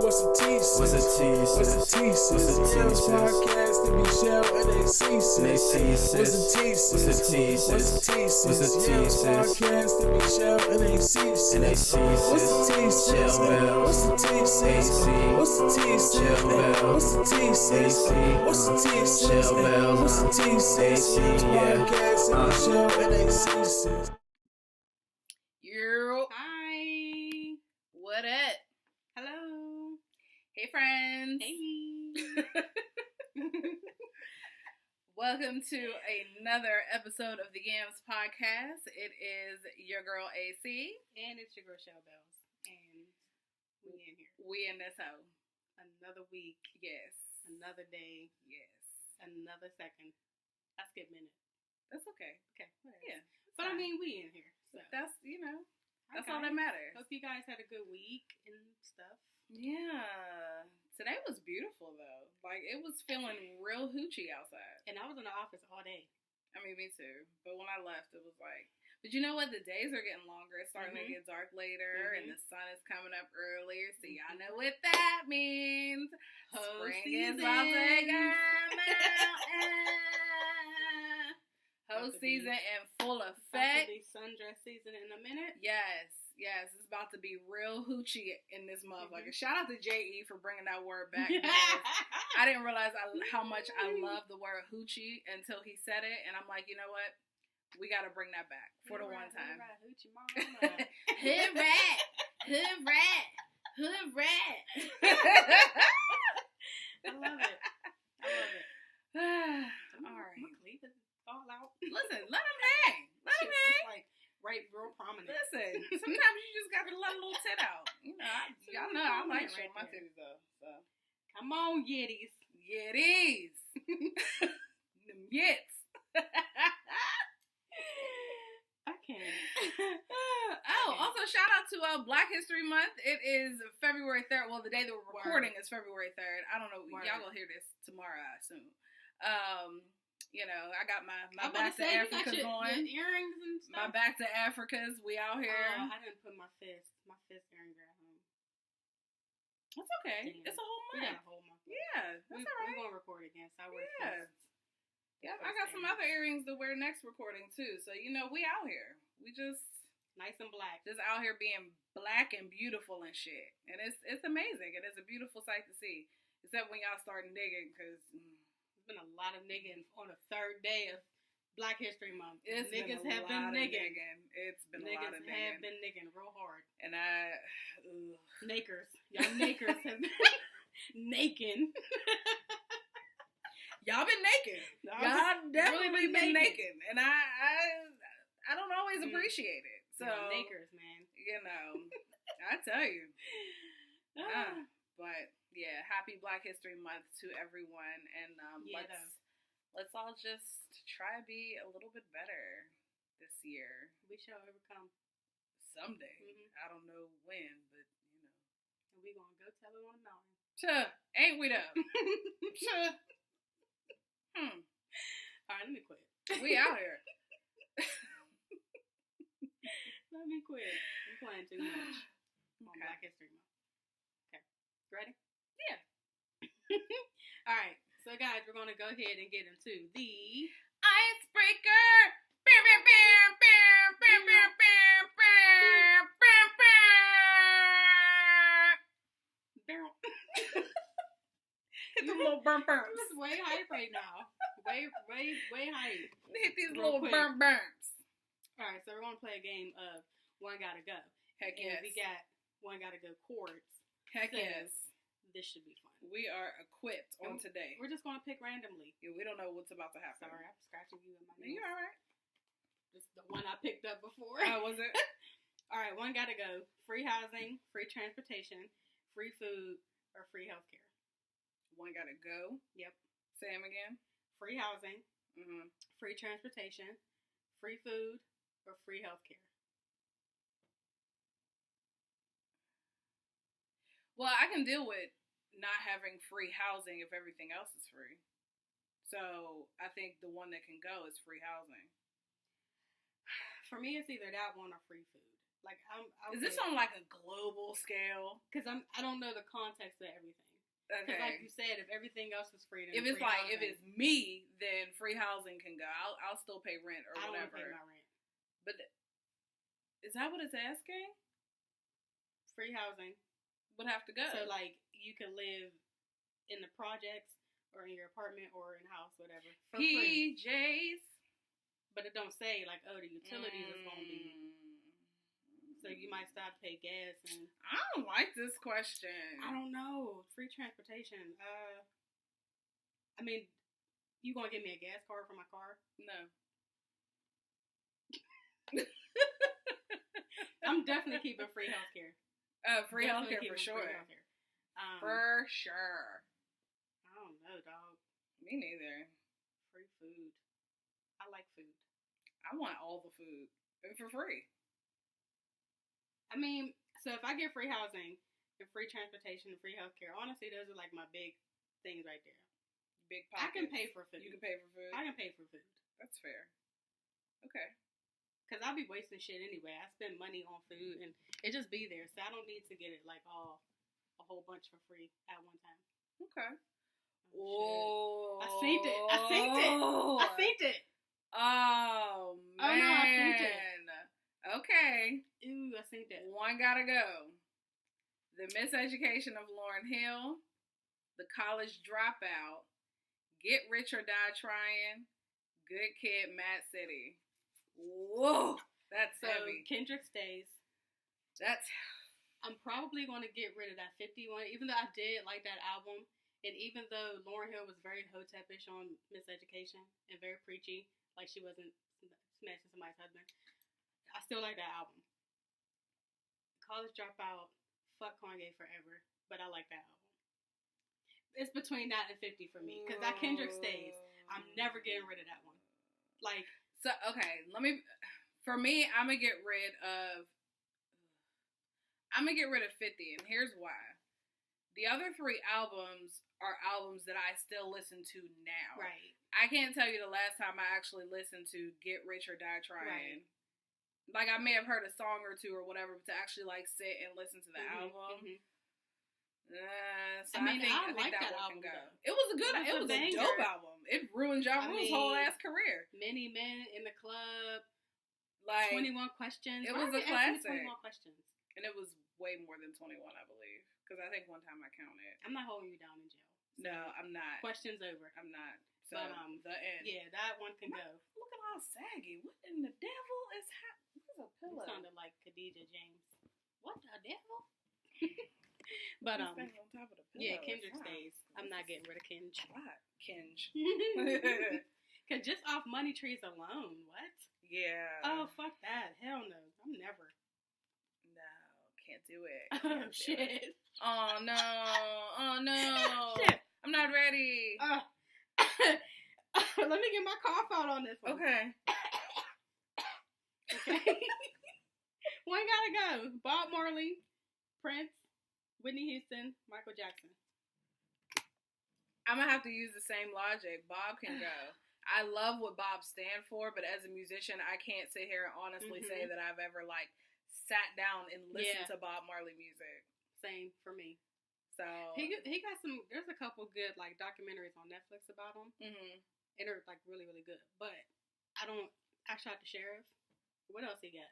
What's the T sis? What's the T What's the sis? T sis? What's the T This sis? podcast to be shell and they see sis. They see sis. What's the T sis? What's the T sis? What's the T sis? What's the T This sis? podcast to be shell and they see sis. And they see What's the sis. T sis? Shell bells. What's the T sis? AC. What's the T sis? Shell bells. What's the T sis? AC. What's the T sis? Shell bells. What's the T sis? AC, yeah. Podcast to be shell and they see sis. Hi. What up? Hello. Hey, friends. Hey. Welcome to another episode of the Yams Podcast. It is your girl AC. And it's your girl Shell Bells. And we in here. We in this hoe. Another week. Yes. Another day. Yes. Another second. I skip minute. That's okay. Okay. Whatever. Yeah. But I fine. mean, we in here. So. That's, that's Okay. all that matters. Hope you guys had a good week and stuff. Yeah. Today was beautiful, though. Like, it was feeling real hoochie outside. And I was in the office all day. I mean, me too. But when I left, it was like... But you know what? The days are getting longer. It's starting to get dark later, and the sun is coming up earlier. So y'all know what that means. Spring is about to come out. Hoe season in full About to effect. be sundress season in a minute. Yes. It's about to be real hoochie in this motherfucker. Shout out to J.E. for bringing that word back. Because I didn't realize how much I love the word hoochie until he said it. And I'm like, you know what? We got to bring that back for the one time. Hoochie mama. Hood rat. Hood rat. Hood rat. I love it. All right. My cleave is all out. Listen, let him hang. Let him It's hang. like right real prominent. Listen, sometimes you just got to let a little tit out. Y'all know I like showing my titties though. So. Come on, Yitties. Yitties. Them yits. I can't. Also shout out to Black History Month. It is February 3rd. Well, the day that we're recording is February 3rd. I don't know. Word. Y'all gonna hear this tomorrow, I assume. I got my I'm Back to Africa's on. your earrings and My stuff. Back to Africa's. We out here. I didn't put my fist earrings at home. That's okay. Damn. It's a whole We got month. a whole month. Yeah, that's all right. We're gonna record again, so I wear Yeah. fists. Yeah, I got some other earrings to wear next recording too. So we out here. We just Nice and black. out here being black and beautiful and shit. And it's amazing. It is a beautiful sight to see. Except when y'all start digging, because There's been a lot of nigging on the third day of Black History Month. niggas have been nigging. It's been a lot Niggas of have nigging. been nigging real hard. And Nakers. Y'all nakers have been naking. y'all been naked. Y'all definitely been naked. And I don't always appreciate it. So nakers, man. I tell you. But yeah, happy Black History Month to everyone, and let's all just try to be a little bit better this year. We shall overcome Someday. Mhm. I don't know when, but and we gonna go tell it on the mountain. Ain't we though? Alright, let me quit. We out here. Let me quit. I'm playing too much on Okay. Black History Month. Okay. Ready? Yeah. Alright. So guys, we're gonna go ahead and get into the Icebreaker. Bam, bam, bam, bam, bam, bam, bam, bam, bam, bam. barrel. Hit the little burn I'm burns. just way hype right now. Way hype. Hit these Real little quick. burn burns. Alright, so we're gonna play a game of One Gotta Go. Heck And yes. we got One Gotta Go chords. Heck So, yes. This should be fun. We are equipped on today. We're just gonna pick randomly. Yeah, we don't know what's about to happen. Sorry, I'm scratching you in my You nails. alright? This is the one I picked up before. Oh, was it? Alright, One Gotta Go. Free housing, free transportation, free food, or free healthcare. One gotta go. Yep. Say him again. Free housing, Mm-hmm. free transportation, free food, or free healthcare. Well, I can deal with not having free housing if everything else is free. So I think the one that can go is free housing. For me, it's either that one or free food. Like I'm Is this on like a global scale? because I don't know the context of everything. Because Okay. like you said, if everything else is free, then If it's free like if housing. it's me, then free housing can go. I'll still pay rent or I don't want to whatever. pay my rent. But is that what it's asking? Free housing. Would have to go. So like you can live in the projects or in your apartment or in a house, whatever, for free. PJs. But it don't say like, oh, the utilities is gonna be. So you might stop to pay gas and I don't like this question. I don't know. Free transportation. I mean, you gonna give me a gas card for my car? No. I'm definitely keeping free healthcare. Free Definitely healthcare for keeping sure. free healthcare. For sure. I don't know, dog. Me neither. Free food. I like food. I want all the food and for free. I mean, so if I get free housing and free transportation and free healthcare, honestly, those are like my big things right there. Big I pockets. can pay for food. You can pay for food. I can pay for food. That's fair. Okay. Because I'll be wasting shit anyway. I spend money on food and it just be there. So I don't need to get it like all a whole bunch for free at one time. Okay. Oh, Oh, I synced it. I synced it. I synced it. Oh man. Oh, no, I synced it. Okay. Ooh, I synced it. One gotta go. The Miseducation of Lauryn Hill, The College Dropout, Get Rich or Die Trying, Good Kid, Mad City. Whoa, that's So heavy. Kendrick stays. That's I'm probably going to get rid of that 51, even though I did like that album. And even though Lauryn Hill was very hotepish on Miseducation and very preachy, like she wasn't smashing somebody's husband, I still like that album. College Dropout, fuck Kanye forever, but I like that album. It's between that and 50 for me, because that Kendrick stays. I'm never getting rid of that one. Like, so. Okay, for me, I'm gonna get rid of 50, and here's why. The other 3 albums are albums that I still listen to now. right. I can't tell you the last time I actually listened to Get Rich or Die Trying. Right. Like, I may have heard a song or two or whatever, but to actually, like, sit and listen to the album. Mhm. So I mean, I think like that one album, can go. though. It was a good, It it was was a a banger. dope album. It ruined Ja Rule's whole ass career. Many Men in the Club, Like, 21 Questions. it Why was are a you asking me classic. 21 Questions. and it was way more than 21, I believe. Because I think one time I counted. I'm not holding you down in jail. No, I'm not. Questions over. I'm not. So, But, the end. Yeah, that one can go. Looking all saggy. What in the devil is happening? Where's a You pillow? sounded like Khadijah James. What the devil? But, Who's standing on top of the pillow? yeah, Kendrick Wow. stays. I'm not getting rid of Kendrick. What? Kinge. Cause just off Money Trees alone, what? Yeah. Oh, fuck that. Hell no. I'm never. No, can't do it. Oh, Can't do it. shit. Oh, no. Oh, no. Shit. I'm not ready. Let me get my cough out on this one. Okay. Okay. One gotta go. Bob Marley, Prince, Whitney Houston, Michael Jackson. I'm going to have to use the same logic. Bob can go. I love what Bob stand for, but as a musician, I can't sit here and honestly say that I've ever, like, sat down and listened to Bob Marley music. Same for me. So. He got some, there's a couple good, like, documentaries on Netflix about him. Mm-hmm. And they're, like, really, really good. But I Shot the Sheriff. What else he got?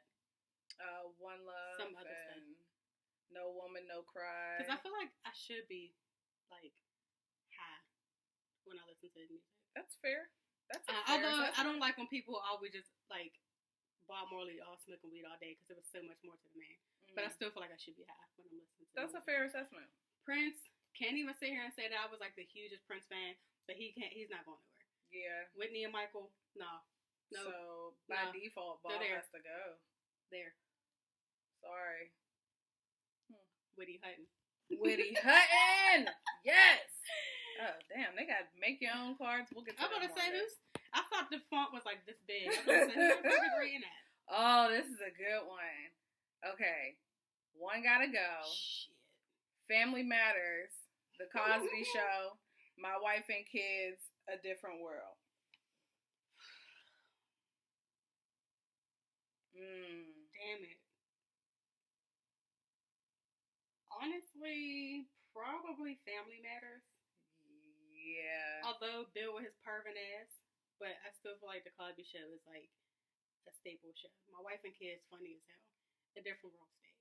One Love. Some other stuff. No Woman, No Cry. Because I feel like I should be, like, high when I listen to his music. That's fair. That's a fair Although I assessment. don't like when people always just, like, Bob Marley all smoking weed all day because there was so much more to the man. But I still feel like I should be high when I'm listening to That's him. a fair assessment. Prince, can't even sit here and say that I was, like, the hugest Prince fan, but he's not going nowhere. Yeah. Whitney and Michael, no. So, by No. default, They're Bob there. has to go. There. Sorry. Whitney Hutton. Whitney Hutton! Yes! Oh, damn. They got make your own cards. We'll get to I'm that going to say more. who's, I thought the font was, like, this big. I was going to say, who's the reading that? Oh, this is a good one. Okay. One gotta go. Shit. Family Matters. The Cosby Show. My Wife and Kids. A Different World. Damn it. Honestly, probably Family Matters. Yeah. Although Bill with his pervin ass, but I still feel like the Cosby Show is like a staple show. My Wife and Kids funny as hell. A Different World stays.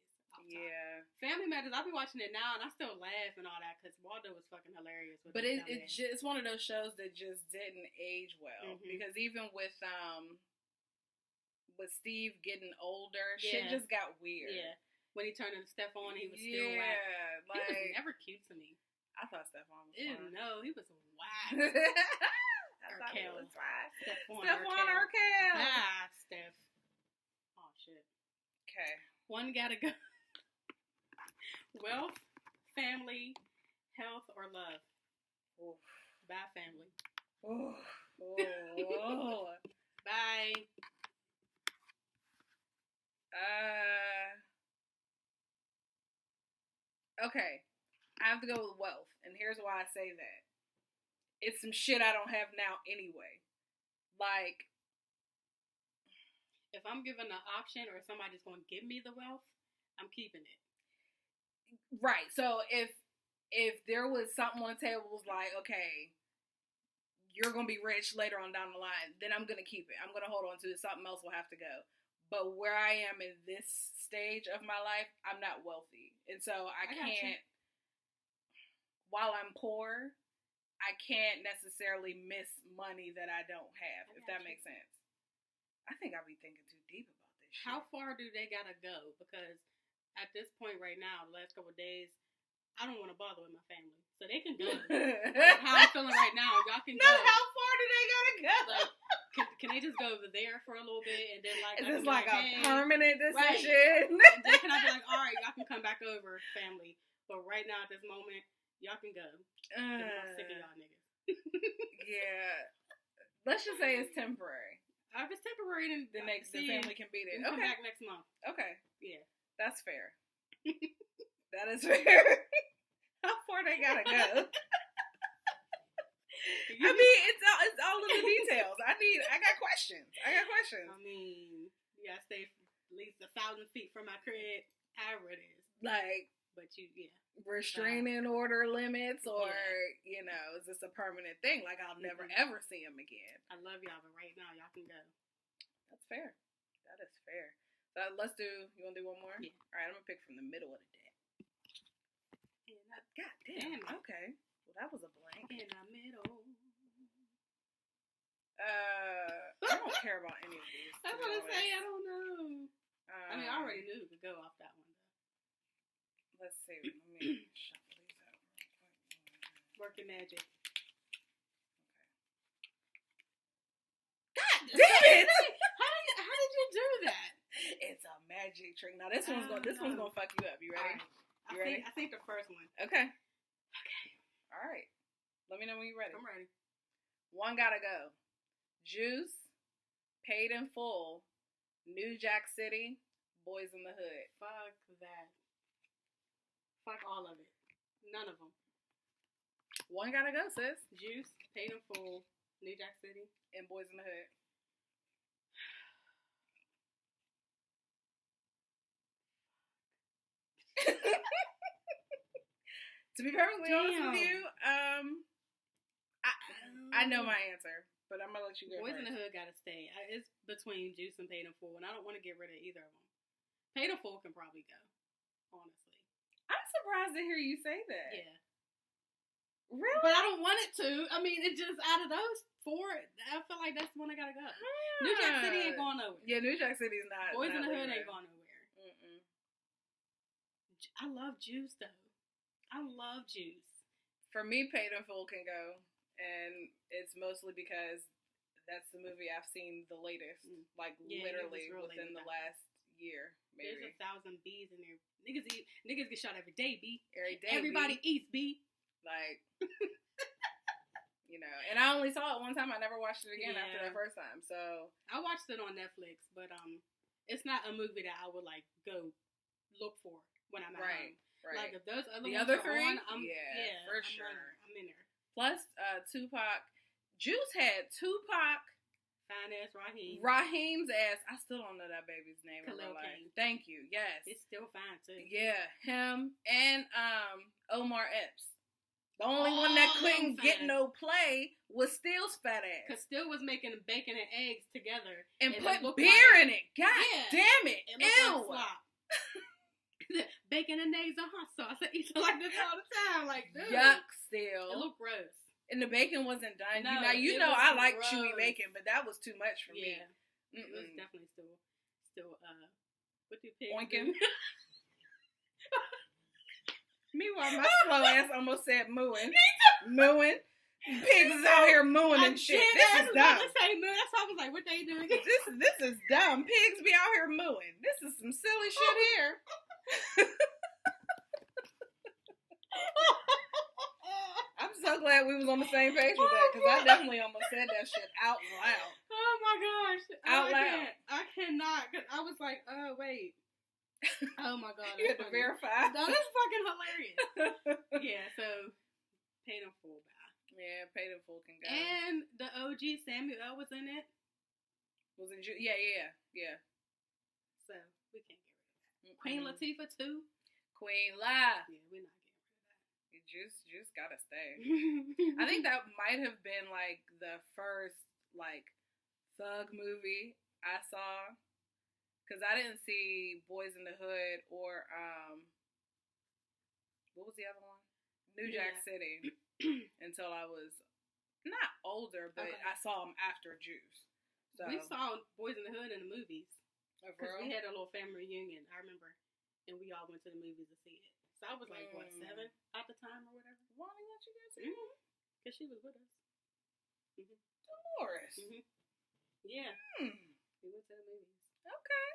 Yeah. Family Matters, I'll be watching it now and I still laugh and all that because Waldo was fucking hilarious. With But his it's one of those shows that just didn't age well. Mhm. Because even with Steve getting older, shit Yeah. just got weird. Yeah. When he turned into Stephon, he was still whack. Yeah, He was like never cute to me. I thought Stephon was Ew, fun. no, he was whack. I thought it Urkel. was fine. Stephon Stephon Urkel. Urkel. Ah, Steph. Oh, shit. Okay. One gotta go. Wealth, family, health, or love? Oof. Bye, family. Oh. Oh. Bye. Okay. I have to go with wealth, and here's why I say that. It's some shit I don't have now anyway. Like, If I'm given an option or somebody's going to give me the wealth, I'm keeping it. right. So if there was something on the table was like, okay, you're gonna be rich later on down the line, then I'm gonna keep it. I'm gonna hold on to it. Something else will have to go. But where I am in this stage of my life, I'm not wealthy, and so I got you. can't. While I'm poor, I can't necessarily miss money that I don't have. I If got that you. makes sense. I think I'll be thinking too deep about this shit. How far do they gotta go? Because at this point right now, the last couple of days, I don't want to bother with my family, so they can go. Like how I'm feeling right now, y'all can No, go. how far do they gotta go? Like, can they just go over there for a little bit and then like Is I this can be like a hey, permanent Right. decision? and then can I be like, all right, y'all can come back over, family. But right now at this moment, y'all can go. 'Cause I'm sick of y'all niggas. Yeah. Let's just say it's temporary. If it's temporary, then The see, family can be you there. can come Okay. back next month. Okay. Yeah. That's fair. That is fair. How far they gotta go? I mean, it's all in the details. I got questions. I mean, you gotta stay at least 1,000 feet from my crib, however it is. Like But yeah. restraining order limits, or is this a permanent thing? Like I'll never ever see him again. I love y'all, but right now y'all can go. That's fair. That is fair. So let's do. You want to do one more? Yeah. All right. I'm gonna pick from the middle of the deck. God damn. Damn. Okay. Well, that was a blank. In the middle. I don't care about any of these. I was gonna say, I don't know. I mean, I Um, already knew who could go off that one, though. Let's see. Let me shuffle these out real quick. Working magic. God damn it! How did you do that? It's a magic trick. Now this one's gonna fuck you up. You ready? You ready? I think the first one. Okay. All right. Let me know when you're ready. I'm ready. One gotta go. Juice, Paid in Full, New Jack City, Boys in the Hood. Fuck that. Fuck all of it. None of them. One gotta go, sis. Juice, Paid in Full, New Jack City. And Boys in the Hood. To be perfectly honest with you, I know my answer, but I'm gonna let you go Boys first. in the Hood gotta stay. It's between Juice and Paid in Full, and I don't want to get rid of either of them. Paid in Full can probably go, honestly. I'm surprised to hear you say that. Yeah. Really? But I don't want it to. I mean, it just out of those four, I feel like that's the one I gotta go. New Jack City ain't going nowhere. Yeah, New Jack City's not. Boys in not the Hood leaving. ain't going nowhere. Mm-mm. I love Juice though. I love Juice. For me, Paid in Full can go, and it's mostly because that's the movie I've seen the latest, like Yeah, it was literally real within late the with that. last year, There's maybe. 1,000 bees in there. Niggas get shot every day, B. Every day, Everybody B. eats, B. Like, and I only saw it one time. I never watched it again after Yeah. that first time. So I watched it on Netflix, but it's not a movie that I would like go look for when I'm at home. right. Like if those other The ones other are three? on, For I'm sure. I'm in there. Plus, Tupac. Juice had Tupac, Fine ass Raheem. Raheem's ass. I still don't know that baby's name in Khalil real life. Cain. Thank you. Yes. It's still fine too. Yeah, him and Omar Epps. The only one that couldn't get fine. no play was Steele's fat Cause ass. Still was making bacon and eggs together And it put looked beer like- in it. God Yeah. damn it. It looked Ew. like slop. Bacon and eggs and hot sauce. I eat it like this all the time. Like, dude. Yuck, It Steele. looked gross. And the bacon wasn't done. No, you it know was I like chewy gross. bacon, but that was too much for Yeah. me. It was Mm-mm. definitely still what do pigs Oinking. do? Meanwhile, my slow ass almost said mooing. Mooing. Pigs is out here mooing and shit. This is dumb. Let's say moo. That's why I was like, what they doing? This is dumb. Pigs be out here mooing. This is some silly shit here. I'm so glad we was on the same page with that because I definitely almost said that shit out loud. Oh my gosh. Out I loud. can't. I cannot. Cause I was like, oh wait. Oh my god. You had to that's funny. verify. That is fucking hilarious. Yeah, so paid in full bow. Yeah, paid in full can go. And the OG Samuel was in it. Was it yeah. So we can't get rid of that. Queen Latifah too. Queen La. Yeah, we're not getting You just gotta stay. rid of that. I think that might have been like the first like thug movie I saw, because I didn't see Boys in the Hood or what was the other one? New Jack City until I was not older, but Okay. I saw them after Juice. So We saw Boys in the Hood in the movies. a Because girl. we had a little family reunion, I remember. And we all went to the movies to see it. So I was like, what, 7 at the time or whatever? Why didn't let you guys see it? Because she was with us. Dolores. Yeah, Hmm. we went to the movies. Okay.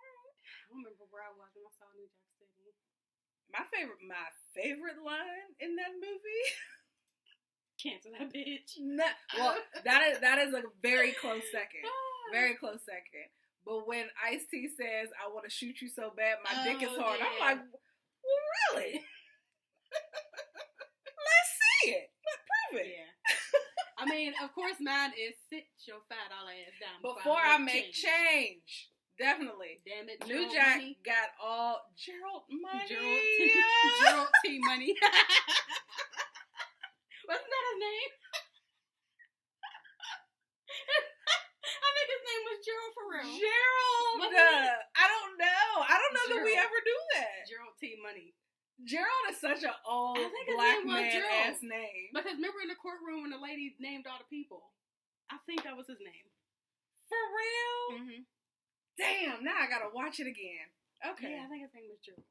I don't remember where I was when I saw New Jack City. My favorite line in that movie. Cancel that bitch. Well, that is a very close second. Very close second. But when Ice-T says, I want to shoot you so bad, my dick is hard, I'm yeah. like, well, really? Let's see it. Let's prove it. Yeah. I mean, of course, mine is sit your fat all ass down Before I make change. Definitely. Damn it, New Gerald Jack Money. got all Gerald money. Gerald T. Money. Wasn't that his name? I think his name was Gerald for real. Gerald. Wasn't it? I don't know. I don't know that we Gerald. ever do that. Gerald T. Money. Gerald is such an old I think his black name was man Gerald. ass name. Because remember in the courtroom when the lady named all the people? I think that was his name. For real? Mm-hmm. Damn, now I gotta watch it again. Okay. Yeah, I think his name was Gerald.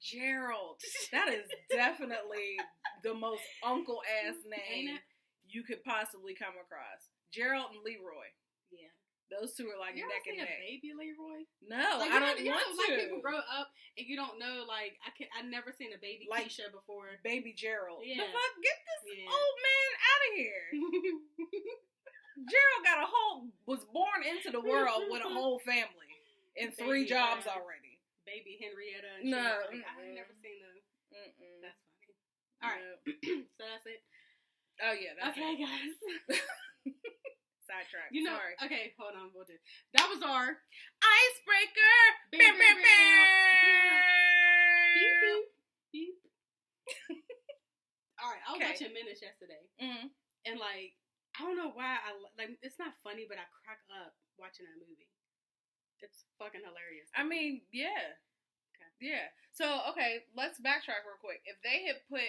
Gerald. That is definitely the most uncle ass Ain't name it? you could possibly come across. Gerald and Leroy. Yeah. Those two are like You ever neck and see a neck. baby Leroy? No, Like, I don't you know, want like to. people grow up and you don't know. Like I never seen a baby Like- Keisha before. Baby Gerald. Yeah. The fuck? Get this Yeah. old man out of here. Gerald was born into the world with a whole family and 3 Baby, jobs yeah. already. Baby Henrietta and No, shit. Like, I've mm-mm. never seen those. Mm-mm. That's funny. All right, No. so that's it. Oh yeah, that's Okay, it. guys. Sidetrack. You know, Sorry. okay, hold on. We'll do. That was our Icebreaker. Beep, Beep, beep, beep, beep, beep. beep. All right, I was Okay. watching Menace yesterday, Mm. and like I don't know why like it's not funny, but I crack up watching that movie. It's fucking hilarious. I mean, yeah. Okay. Yeah. So, okay, let's backtrack real quick. If they had put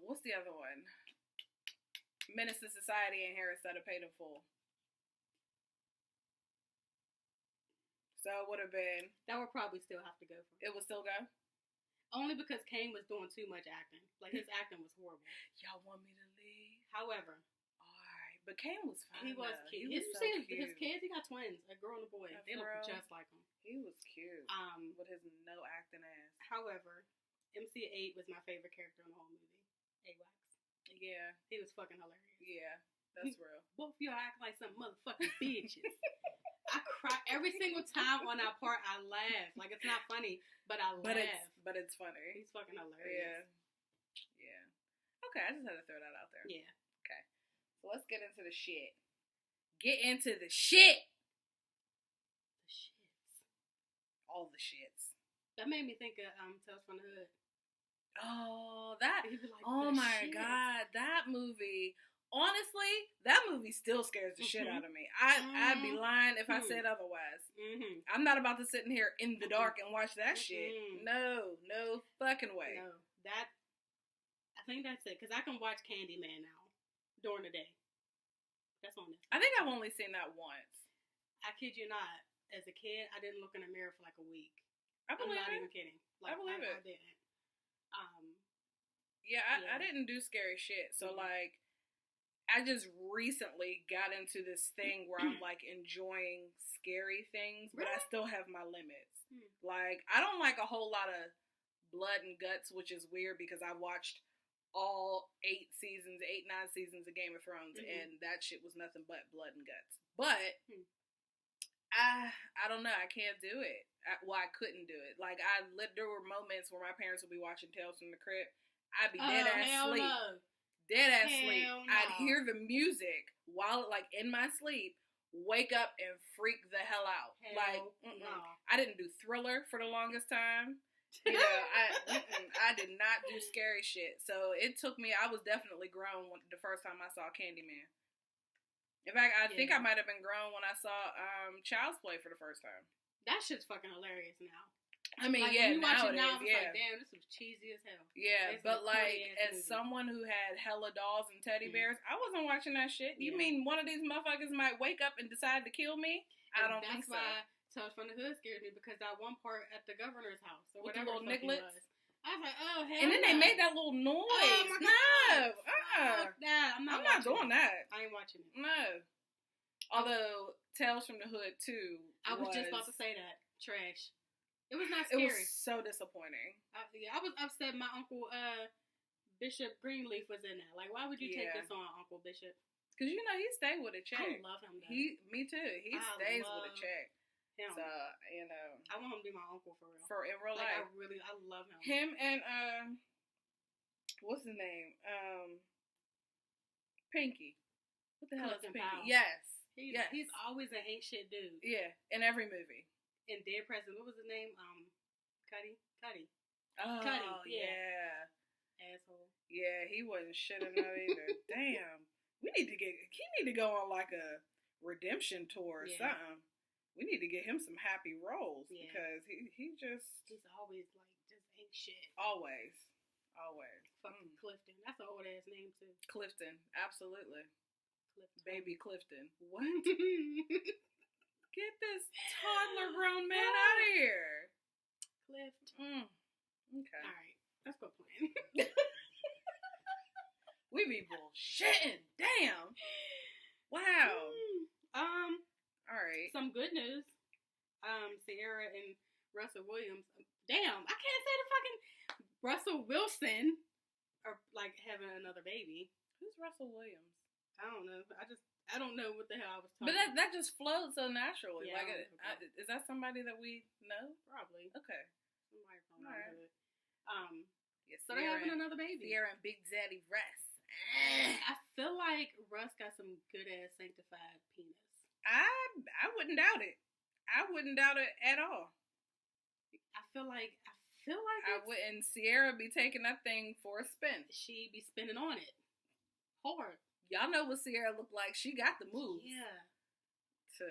what's the other one? Menace to Society in here instead of Paid in Full. So it would have been, that would probably still have to go for it would still go? only because Kane was doing too much acting. Like his acting was horrible. Y'all want me to leave? However, Alright. But Kane was fine. he was though. cute. He Did was you so see cute. his kids? He got twins, a girl and a boy. Oh, They look for real? just like him. He was cute. With his no acting ass. However, MC8 was my favorite character in the whole movie. AWAX. Yeah. He was fucking hilarious. Yeah. That's real. Both of y'all act like some motherfucking bitches. I cry every single time on that part. I laugh. Like it's not funny, but I laugh. But it's funny. He's fucking Yeah. hilarious. Yeah. Okay, I just had to throw that out there. Yeah. So let's get into the shit. Get into the shit. The shits. All the shits. That made me think of Tales from the Hood. Oh, that. He was like, Oh "The my shits." God, that movie. Honestly, that movie still scares the shit out of me. I'd be lying if I said otherwise. Mm-hmm. I'm not about to sit in here in the dark and watch that shit. Mm-mm. No fucking way. No, I think that's it. Because I can watch Candyman now during the day. That's on Netflix. I think I've only seen that once. I kid you not. As a kid, I didn't look in the mirror for like a week. I I'm believe not it. even kidding. Like, I believe it. I didn't. Yeah, Yeah. I didn't do scary shit. So, Mhm. like, I just recently got into this thing where I'm, like, enjoying scary things, but I Really? still have my limits. Hmm. Like, I don't like a whole lot of blood and guts, which is weird because I watched all 9 seasons of Game of Thrones, Mhm. and that shit was nothing but blood and guts. But Hmm. I don't know. I can't do it. I couldn't do it. Like, there were moments where my parents would be watching Tales from the Crypt. I'd be dead ass hell sleep. no. Dead ass sleep. Hell I'd no. hear the music while, like, in my sleep, wake up and freak the hell out. Hell Like, no. I didn't do Thriller for the longest time. You know, I did not do scary shit. So it took me. I was definitely grown the first time I saw Candyman. In fact, I think I might have been grown when I saw Child's Play for the first time. That shit's fucking hilarious now. I mean, Like, yeah, when you watch it now, nowadays, it's yeah. like, damn, this was cheesy as hell. Yeah, It's but a like, corny-ass as movie. someone who had hella dolls and teddy Mhm. bears, I wasn't watching that shit. You Yeah. mean one of these motherfuckers might wake up and decide to kill me? I And don't think that's so. why Tales from the Hood scared me, because that one part at the governor's house or With the whatever little the fuck it Niglets? was, I was like, oh hell. And then they no. made that little noise. Oh my No, God. Fuck that. I'm not doing watching it. that. I ain't watching it. No. Although Tales from the Hood 2 I was just about to say that. Trash. It was not It scary. was so disappointing. I was upset my uncle Bishop Greenleaf was in that. Like, why would you take Yeah. this on, Uncle Bishop? Because, you know, he stayed with a check. I love him though. Me too. He I stays with love a check. him. So, you know, I want him to be my uncle for real. for in real Like, life. I love him. Him and what's his name? Pinky. What the hell is Clifton Pinky? Powell. Yes. Yes. He's always an ain't shit dude. Yeah, in every movie. In Dead President, what was his name? Cuddy. Oh, Cuddy, yeah. Asshole. Yeah, he wasn't shit in that either. Damn. He need to go on like a redemption tour or Yeah. something. We need to get him some happy roles Yeah. because he just He's always like just ain't shit. always. Fucking Clifton. That's an old ass name too. Clifton, absolutely. Clifton. Baby Clifton. What? Get this toddler grown man out of here. Clifton. Okay. All right, let's go playing. We be bullshitting. Damn. Wow. All right. Some good news. Sierra and Russell Williams. Damn, I can't say the fucking Russell Wilson are like having another baby. Who's Russell Williams? I don't know. I don't know what the hell I was But talking. that just flowed so naturally. Yeah, like, I don't know. is that somebody that we know? Probably Okay. somebody from All my right. hood. Yes. So they're having another baby. Sierra and Big Zaddy Russ. I feel like Russ got some good ass sanctified penis. I wouldn't doubt it. I wouldn't doubt it at all. I feel like I wouldn't. Sierra be taking that thing for a spin. she be spinning on it hard. Y'all know what Sierra looked like. She got the moves. Yeah. To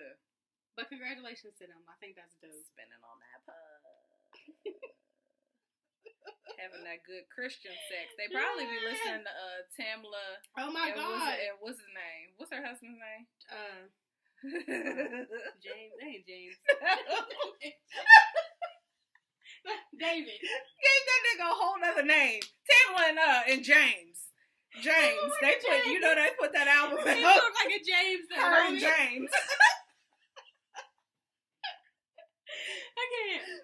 But congratulations to them. I think that's dope. spinning on that pub. Having that good Christian sex. They probably be listening to Tamla. Oh my God. What's his name? What's her husband's name? James. That ain't James. David. Gave that nigga a whole nother name. Tamla and James. James. Oh, They put James. you know they put that album He out. looked like a James. Though, Her and homie. James. I can't.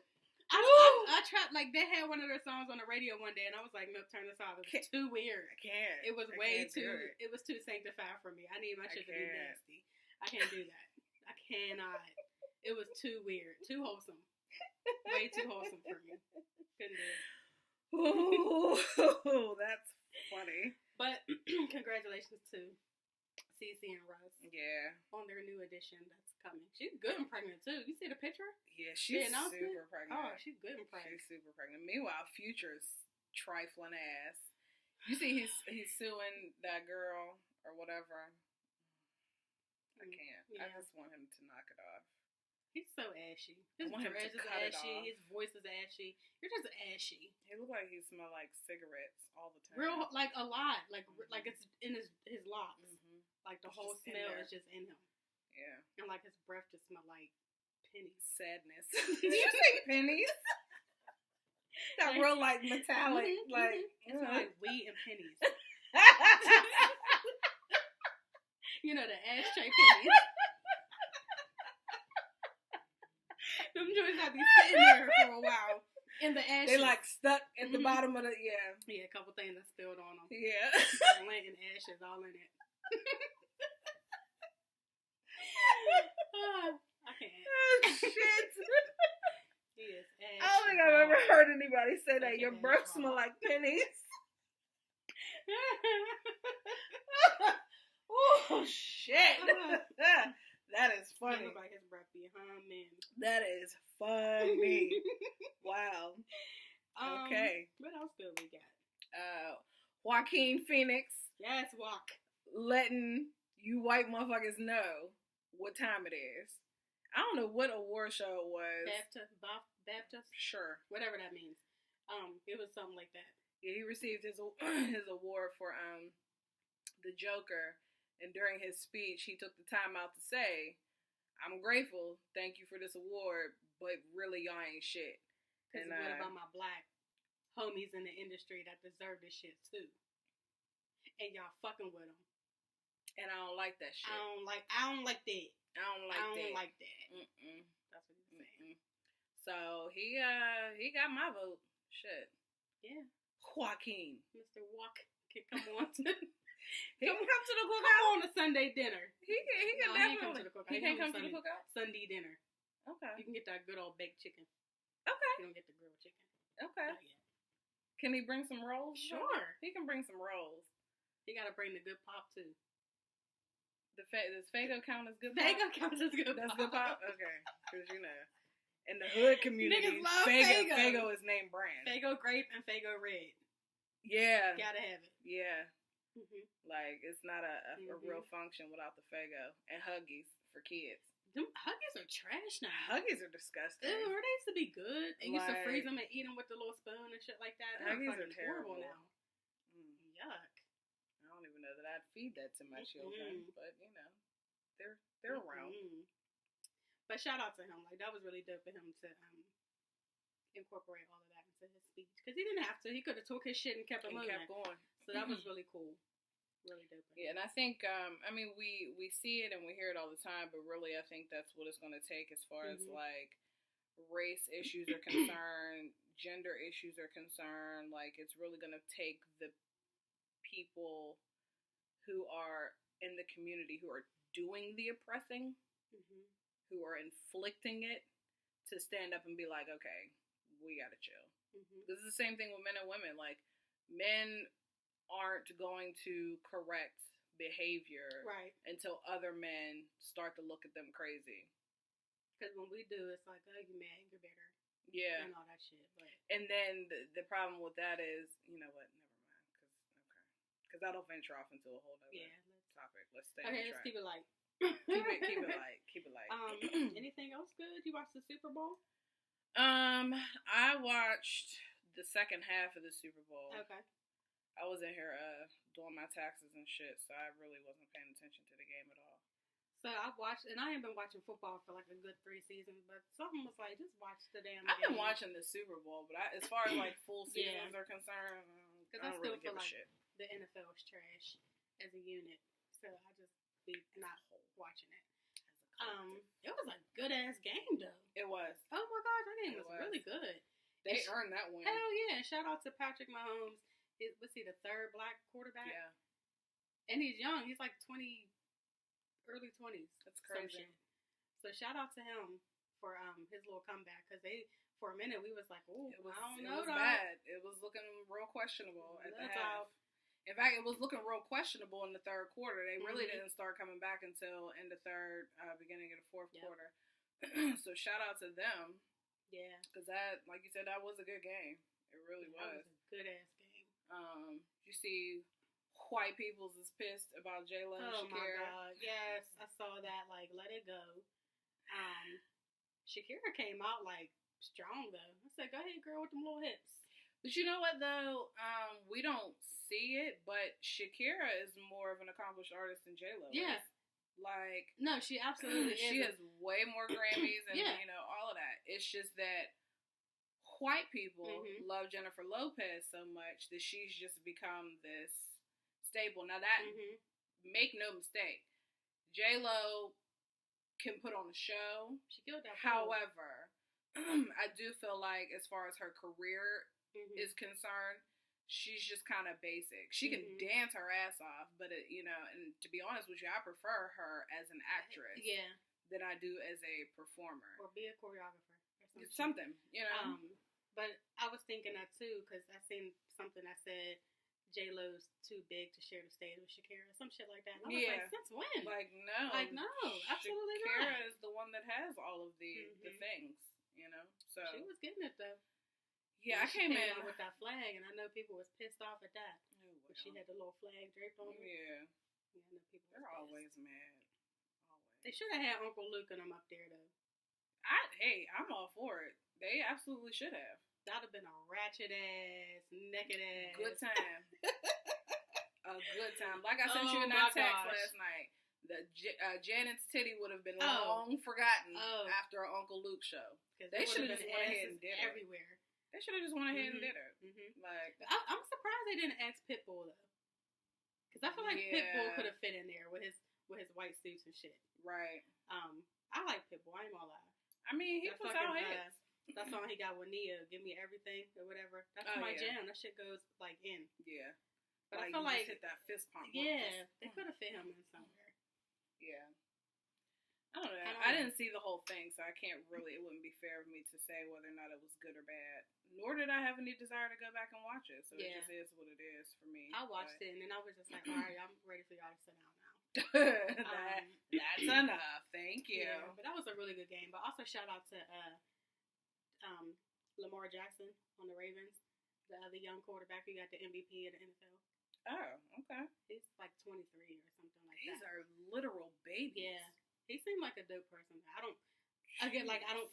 I tried, like, they had one of their songs on the radio one day, and I was like, nope, turn this off. It was too weird. I can't. It was I way can't do too, it. it was too sanctified for me. I need my I shit to be can't. nasty. I can't do that. I cannot. It was too weird. Too wholesome. Way too wholesome for me. Couldn't do it. Ooh, that's funny. But congratulations to Cece and Russ Yeah. on their new edition that's coming. She's good and pregnant too. You see the picture? Yeah, she's announcement? super pregnant. Oh, she's good and pregnant. She's super pregnant. Meanwhile, Future's trifling ass. You see, he's suing that girl or whatever. I can't. I Yeah. just want him to knock it off. He's so ashy. His want him to dress is cut it ashy. off. His voice is ashy. You're just ashy. He look like he smell like cigarettes all the time. Real, like a lot. Like it's in his locks. Mm-hmm. Like the It's whole just in smell there. is just in him. Yeah. And like his breath just smell like pennies. Sadness. Did you say pennies? That real like metallic, Mhm, like. mhm. It smells like weed and pennies. You know, the ashtray pennies. Them joints have be sitting there for a while in the ashes. They like stuck at the Mhm. bottom of the Yeah, a couple things that spilled on them. yeah. Lint and ashes all in it. I can't. Shit. He is ashy. I don't think I've ever bald. heard anybody say that. Such Your a bad breath bald. smell like pennies. Oh shit! That is Funny. funny. Look like his breath be humming. That is funny. Wow. Okay. What else good we got? Joaquin Phoenix Yes, walk. letting you white motherfuckers know what time it is. I don't know what award show it was. Baptist, Sure. whatever that means. It was something like that. Yeah, he received his his award for the Joker, and during his speech, he took the time out to say, "I'm grateful, thank you for this award, but really y'all ain't shit." Because And what about my black homies in the industry that deserve this shit too? And y'all fucking with them. and I don't like that shit. I don't like that. I don't like I don't that. like that. Mm-mm. That's what he's saying. Mm-mm. So he got my vote. Shit. Yeah. Joaquin. Mr. Walk can come on to He can come to the come cookout. on to Sunday dinner. He can No, he ain't come definitely. to the cookout. He He can't come come to the Sunday. cookout. Sunday dinner. Okay. You can get that good old baked chicken. Okay. You don't get the grilled chicken. Okay. Not yet. Can he bring some rolls? Sure. He can bring some rolls. You gotta bring the good pop too. Does Fago count as good Fago pop? counts as good That's pop. good pop? Okay. Because, you know, in the hood community, Niggas love Fago. Faygo. Fago is named brand. Fago grape and Fago red. Yeah. Gotta have it. Yeah. Mm-hmm. Like, it's not a Mhm. real function without the Fago. And Huggies for kids. Them Huggies are trash now. Huggies are disgusting. Ew, they used to be good. They used to Like- freeze them and eat them with the little spoon and shit like that. They're Huggies are fucking horrible terrible. now. Mm. Yuck. I don't even know that I'd feed that to my children. Mhm. But, you know, they're around. Mhm. But shout out to him. Like, that was really dope for him to incorporate all of that into his speech. Because he didn't have to. He could have took his shit and kept it And moving. kept going. So that was really cool. Really dope. of him. Yeah, and I think, I mean, we see it and we hear it all the time, but really I think that's what it's going to take as far as, Mhm. like, race issues are concerned, gender issues are concerned. Like, it's really going to take the people who are in the community who are doing the oppressing, Mhm. who are inflicting it, to stand up and be like, okay, we got to chill. Mhm. This is the same thing with men and women. Like, men aren't going to correct behavior Right. until other men start to look at them crazy. Because when we do, it's like, oh, you mad, you're bitter, Yeah. and all that shit. But And then the problem with that is, you know what, never mind. Because that'll venture off into a whole other yeah. topic. Let's stay on Okay, track. let's keep it light. Keep it light. Anything else good? You watched the Super Bowl? I watched the second half of the Super Bowl. Okay. I was in here doing my taxes and shit, so I really wasn't paying attention to the game at all. So I've watched, and I ain't been watching football for like a good 3 seasons, but something was like, just watch the damn I've been game. watching the Super Bowl, but as far as like full Yeah. seasons are concerned, I 'Cause I don't still really give feel a like shit. The NFL is trash as a unit, so I just be not watching it. It was a good ass game though. It was. Oh my gosh, that game It was really was. good. They earned that win. Hell yeah! And shout out to Patrick Mahomes. Was he the third black quarterback? Yeah, And he's young. He's like 20, early 20s. that's Some crazy. shit. So shout out to him for his little comeback, because for a minute we was like, oh, It was, I don't it know was though. bad. It was looking real questionable at the That's half. all. In fact, it was looking real questionable in the third quarter. They really Mhm. didn't start coming back until in the third, beginning of the fourth Yep. quarter. So shout out to them. Yeah. Because that, like you said, that was a good game. It really That was. was a good ass game. You see white peoples is pissed about J-Lo and Oh my Shakira. god. Yes, I saw that. Like, let it go. Shakira came out like strong though. I said, go ahead, girl, with them little hips. But you know what though? We don't see it, but Shakira is more of an accomplished artist than J-Lo. Yeah. Is. Like, No, she absolutely she is. has way more Grammys and Yeah. all of that. It's just that white people Mhm. love Jennifer Lopez so much that she's just become this staple. Now that, Mhm. make no mistake, J-Lo can put on a show. She killed that. However, I do feel like as far as her career Mhm. is concerned, she's just kind of basic. She can Mhm. dance her ass off, but and to be honest with you, I prefer her as an actress Yeah. than I do as a performer. Or be a choreographer. Or It's something, But I was thinking that too because I seen something that said J-Lo's too big to share the stage with Shakira, some shit like that. And I was Yeah. like, since when? Like no, absolutely Shakira not. is the one that has all of the Mhm. things, So She was getting it though. yeah, And I she came out in with that flag, and I know people was pissed off at that. Oh, But she had the little flag draped on her. yeah, Yeah, I know people. they're was pissed. always mad. They Always. should have had Uncle Luke and them up there though. I'm all for it. They absolutely should have. That'd have been a ratchet ass, naked ass. Good time. A good time. Like I sent you Oh in my that text gosh. last night. The Janet's titty would have been Oh. long forgotten Oh. after our Uncle Luke show. 'Cause They there would've shoulda been just went ahead and asses did it. everywhere. They should have just went ahead and Mhm. did it. Mm-hmm. Like, I'm surprised they didn't ask Pitbull though, because I feel like Pitbull Yeah. could have fit in there with his white suits and shit. right. I like Pitbull. I ain't gonna lie. I mean, he That puts fucking, out hits. That song he got with Nia, "Give Me Everything" or whatever. That's Oh, my yeah. jam. That shit goes like in. Yeah. But I you feel just like hit that fist pump. yeah, they could have fit him in somewhere. Yeah. I don't know. I don't I know. didn't see the whole thing, so I can't really. It wouldn't be fair of me to say whether or not it was good or bad. Nor did I have any desire to go back and watch it. So Yeah. it just is what it is for me. I watched it and then I was just like, all right, I'm ready for y'all to sit down now. That's enough. Thank you. Yeah, but that was a really good game. But also shout out to Lamar Jackson on the Ravens, the other young quarterback who got the MVP of the NFL. Oh, okay. He's like 23 or something like These that. are literal babies. Yeah, he seemed like a dope person. I don't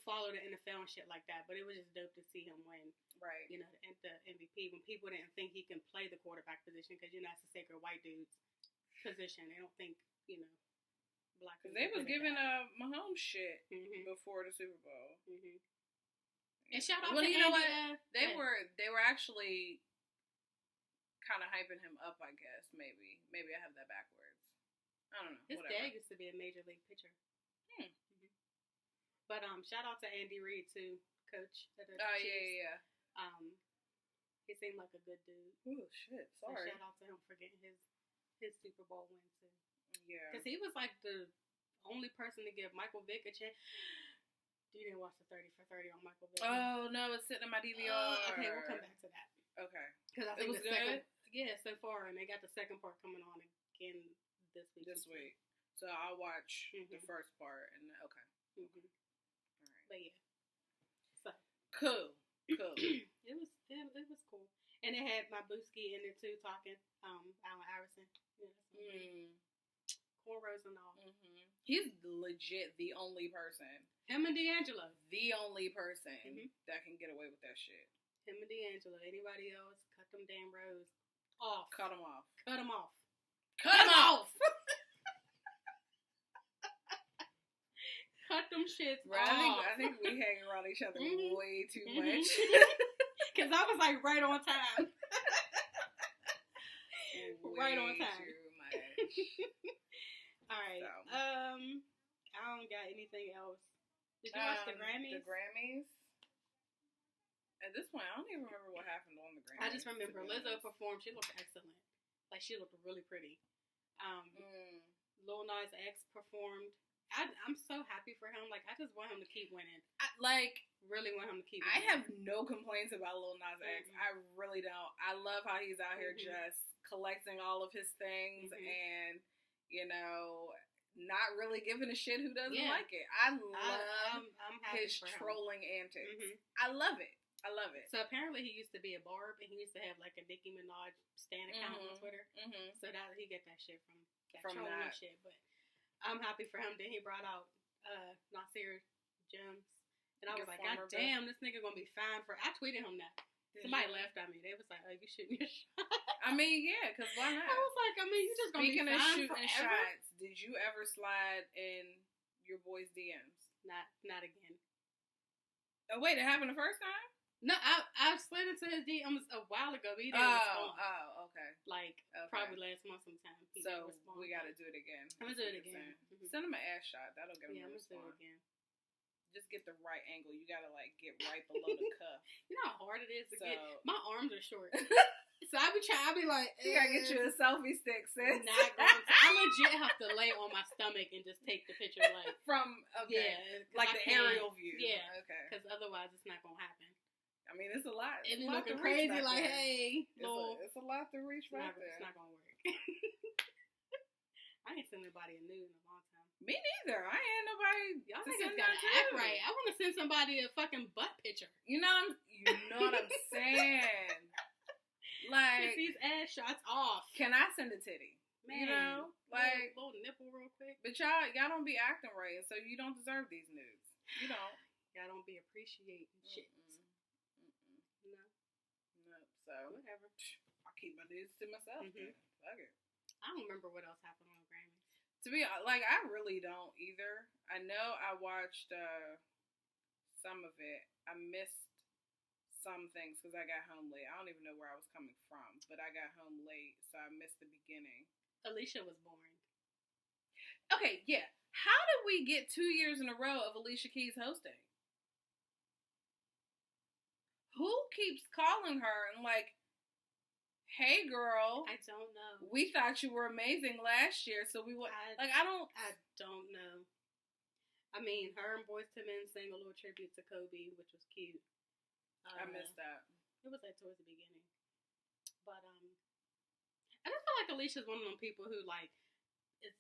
follow the NFL and shit like that, but it was just dope to see him win. Right. You know, the MVP when people didn't think he can play the quarterback position because that's a sacred white dude's position. They don't think black. Because they was giving Mahomes shit Mm-hmm. before the Super Bowl. Mm-hmm. And shout out Well, to you know Andy, what? They were actually kind of hyping him up, I guess. Maybe I have that backwards. I don't know. His Whatever. dad used to be a major league pitcher. Hmm. Mm-hmm. But shout out to Andy Reid too, coach. Of the Oh Chiefs. yeah. He seemed like a good dude. Oh shit. So Sorry. shout out to him for getting his Super Bowl win too. Yeah. Because he was like the only person to give Michael Vick a chance. You didn't watch the 30 for 30 on Michael Vick. Oh no, it's sitting in my DVR. Okay, we'll come back to that. Okay. Because I It think was the second, good? so far, and they got the second part coming on again this week. This week. So I'll watch the Mhm. first part and okay. Mm-hmm. All right. But yeah, so Cool. Cool. it was cool, and it had my Booski in there too talking. Allen Iverson, cornrows and all. Mm-hmm. He's legit the only person. Him and D'Angelo. The only person Mhm. that can get away with that shit. Him and D'Angelo. Anybody else? Cut them damn rows off. Cut him off. Cut them off. Cut him off! Cut them shits Bro, off. I think we hang around each other Mhm. way too Mhm. much. Because I was like right on time. Right on Way time. too much. All right. So. I don't got anything else. Did you watch the Grammys? The Grammys? At this point, I don't even remember what happened on the Grammys. I just remember to be Lizzo honest. performed. She looked excellent. Like she looked really pretty. Mm. Lil Nas X performed. I'm so happy for him. Like I just want him to keep winning. Really want him to keep I winning. have no complaints about Lil Nas X. Mhm. I really don't. I love how he's out here Mhm. just collecting all of his things Mhm. and, not really giving a shit who doesn't Yeah. like it. I love I'm happy his for him. trolling antics. Mhm. I love it. I love it. So apparently he used to be a barb, and he used to have like a Nicki Minaj stan account on Twitter. Mm-hmm. So that he get that shit from From trolling that. shit. But I'm happy for him. Then he brought out Nasir Jones, and I Your was like, former God damn, this nigga gonna be fine for. I tweeted him that. Somebody laughed at me. They was like, "Oh, you shooting your shot?" I mean, yeah, because why not? I was like, I mean, you just gonna Speaking be of fine shooting forever? shots, did you ever slide in your boy's DMs? Not again. Oh wait, it happened the first time? No, I slid into his DMs a while ago. But he didn't respond. Okay. Like probably last month sometime. He didn't So respond. we got to do it again. I'm gonna do it again. Mhm. Send him an ass shot. That'll get him Yeah, I'm to gonna do respond. it again. Just get the right angle. You gotta get right below the cuff. You know how hard it is to So get. My arms are short, so I be like, you gotta get you a selfie stick, sis. Not going to. I legit have to lay on my stomach and just take the picture, like From yeah, like the aerial view. Yeah, Okay. because otherwise it's not gonna happen. I mean, it's a lot. And It's you a lot looking to reach crazy, back like, there. hey, little. It's a lot to reach back there. It's not gonna work. I ain't sent nobody a nude in a long time. Me neither. I ain't nobody. Y'all to niggas send gotta that act to. right. I want to send somebody a fucking butt picture. You know what I'm saying? Take Like, these ass shots off. can I send a titty? Man, You know, like, little nipple real quick. but y'all don't be acting right, so you don't deserve these nudes. You don't. Y'all don't be appreciating shit. You know, No. So whatever. I keep my nudes to myself. Mhm. Then. Fuck it. I don't remember what else happened on Grammys. To be like, I really don't either. I know I watched some of it. I missed some things because I got home late. I don't even know where I was coming from, but I got home late, so I missed the beginning. Alicia was boring. Okay, yeah. How did we get 2 years in a row of Alicia Keys hosting? Who keeps calling her and like, hey girl, I don't know. we thought you were amazing last year, so we would I don't. I don't know. I mean, her and Boyz II Men sang a little tribute to Kobe, which was cute. I missed that. It was like towards the beginning, but I just feel like Alicia's one of them people who like is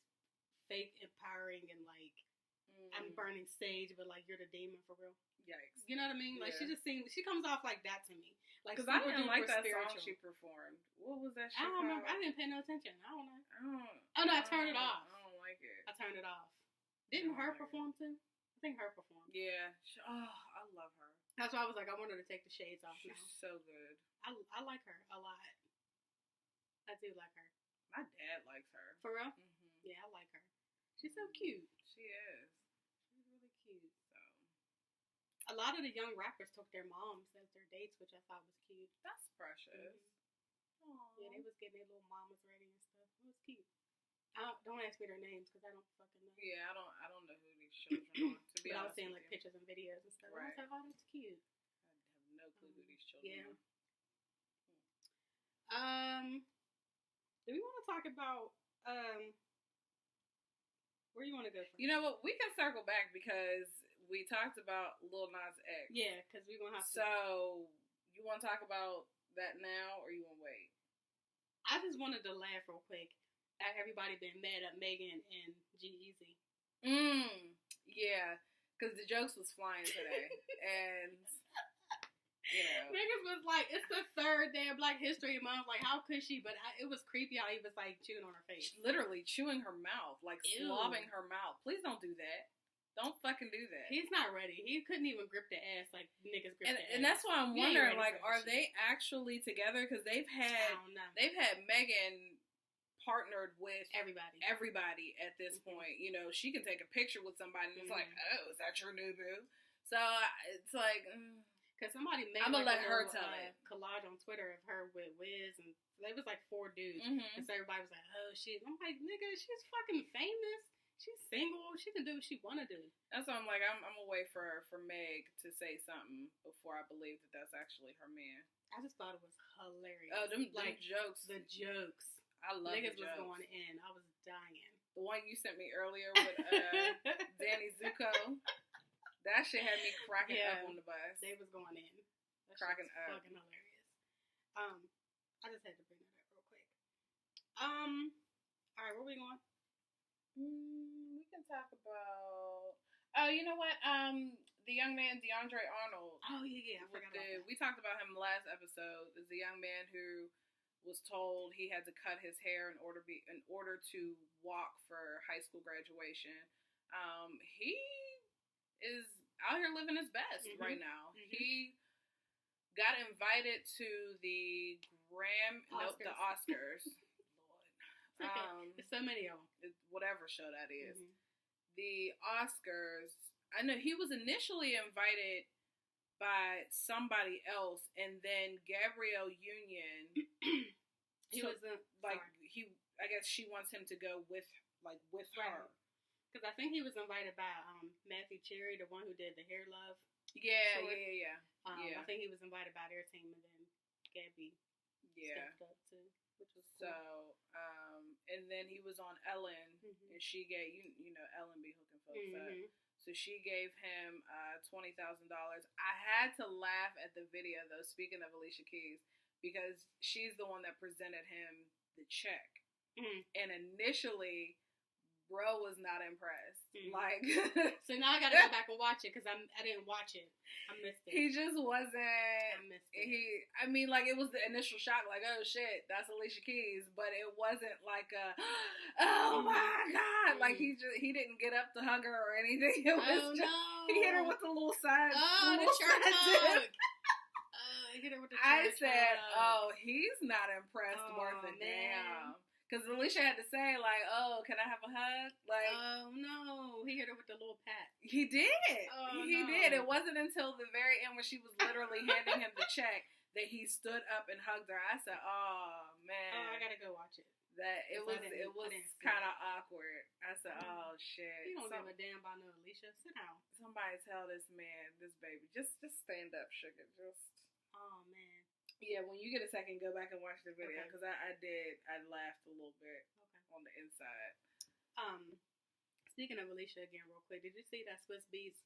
fake empowering and like I'm burning sage, but like you're the demon for real. Yikes. You know what I mean? Like Yeah. she comes off like that to me. Like Because I super didn't like duper that song spiritual. she performed. What was that I shit don't remember. I called? didn't pay no attention. I don't know. I Oh no, I turned it off. I don't like it. I turned it off. Didn't I her don't like perform too? I think her performed. Yeah. I love her. That's why I was like, I want her to take the shades off She's now. so good. I like her a lot. I do like her. My dad likes her. For real? Mm-hmm. Yeah, I like her. She's so cute. She is. She's really cute. So A lot of the young rappers took their moms as their dates, which I thought was cute. that's precious. Yeah, they was getting their little mamas ready and stuff. It was cute. Don't ask me their names because I don't fucking know. Yeah, I don't know who these children are. To be But I was honest seeing with like you. pictures and videos and stuff. Right. I was like, oh, that's cute. I have no clue who these children Yeah. are. Do we want to talk about where you want to go from? You know what? We can circle back because we talked about Lil Nas X. Yeah, because we're gonna have to. So you want to talk about that now, or you want to wait? I just wanted to laugh real quick at everybody being mad at Megan and G-Eazy. Yeah, because the jokes was flying today, and you know, Niggas was like, it's the third day of Black History Month. Like, how could she? But it was creepy how he was like chewing on her face. literally chewing her mouth, like Ew. slobbing her mouth. Please don't do that. Don't fucking do that. He's not ready. He couldn't even grip the ass like niggas grip the ass. And that's why I'm You ain't wondering, ready like, for are that they actually together? Because I don't know. they've had Megan partnered with Everybody. at this point. You know, she can take a picture with somebody and it's like, Mhm. oh, is that your new boo? So it's like, Because somebody made I'ma like let a her little, tell it. collage on Twitter of her with Wiz, and they was like 4 dudes. Mhm. And so everybody was like, oh shit. I'm like, nigga, she's fucking famous. She's single. She can do what she want to do. that's why I'm like, I'm gonna wait for Meg to say something before I believe that that's actually her man. I just thought it was hilarious. Oh, them like jokes. the jokes. I love Niggas the was jokes. going in. I was dying. The one you sent me earlier with Danny Zuko. That shit had me cracking Yeah. up on the bus. They was going in. That shit Cracking was up. fucking hilarious. I just had to bring that up real quick. All right, where we going? We can talk about. Oh, you know what? The young man DeAndre Arnold. Oh yeah, I forgot about that. We talked about him last episode. Is the young man who was told he had to cut his hair in order to walk for high school graduation. He is out here living his best right now. He got invited to the the Oscars. Lord. There's so many of them. Whatever show that is. The Oscars. I know he was initially invited by somebody else, and then Gabrielle Union. I guess she wants him to go with her. Because I think he was invited by Matthew Cherry, the one who did the Hair Love. Yeah. I think he was invited by their team, and then Gabby stepped up too, which was cool. So, and then he was on Ellen, and she gave you know Ellen be hooking folks up. So she gave him $20,000. I had to laugh at the video though. Speaking of Alicia Keys, because she's the one that presented him the check, and initially, bro was not impressed. Like, so now I gotta go back and watch it because I didn't watch it. I missed it. He just wasn't. I missed it. It was the initial shock, like, oh shit, that's Alicia Keys, but it wasn't like a, oh my god, like he didn't get up to hug her or anything. It was he hit her with a little side. Oh, the church hug. He hit her with the church said, hug. oh, he's not impressed worth a damn. Because Alicia had to say, like, oh, can I have a hug? Like, oh, no. He hit her with the little pat. He did. Oh, he did. It wasn't until the very end when she was literally handing him the check that he stood up and hugged her. I said, oh, man. Oh, I got to go watch it. It was kind of awkward. I said, oh, shit. You don't give a damn about no Alicia. Sit down. Somebody tell this man, this baby, just stand up, sugar. Oh, man. Yeah, when you get a second, go back and watch the video because I did. I laughed a little bit on the inside. Speaking of Alicia again, real quick, did you see that Swiss Beats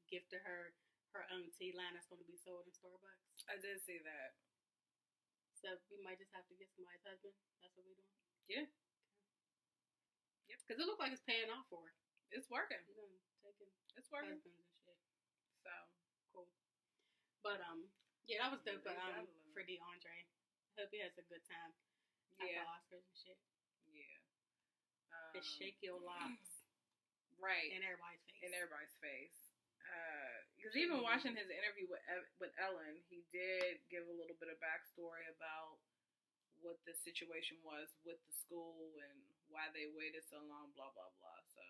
gifted her own tea line that's going to be sold in Starbucks? I did see that. So we might just have to get somebody's husband. That's what we're doing. Yeah. Yep. Because it looked like it's paying off for her. It's working. It's working. Husbands and shit. So cool. But yeah, that was dope. For DeAndre, I hope he has a good time at the Oscars and shit. Yeah. To shake your locks, right, in everybody's face. Because even watching his interview with Ellen, he did give a little bit of backstory about what the situation was with the school and why they waited so long. Blah blah blah. So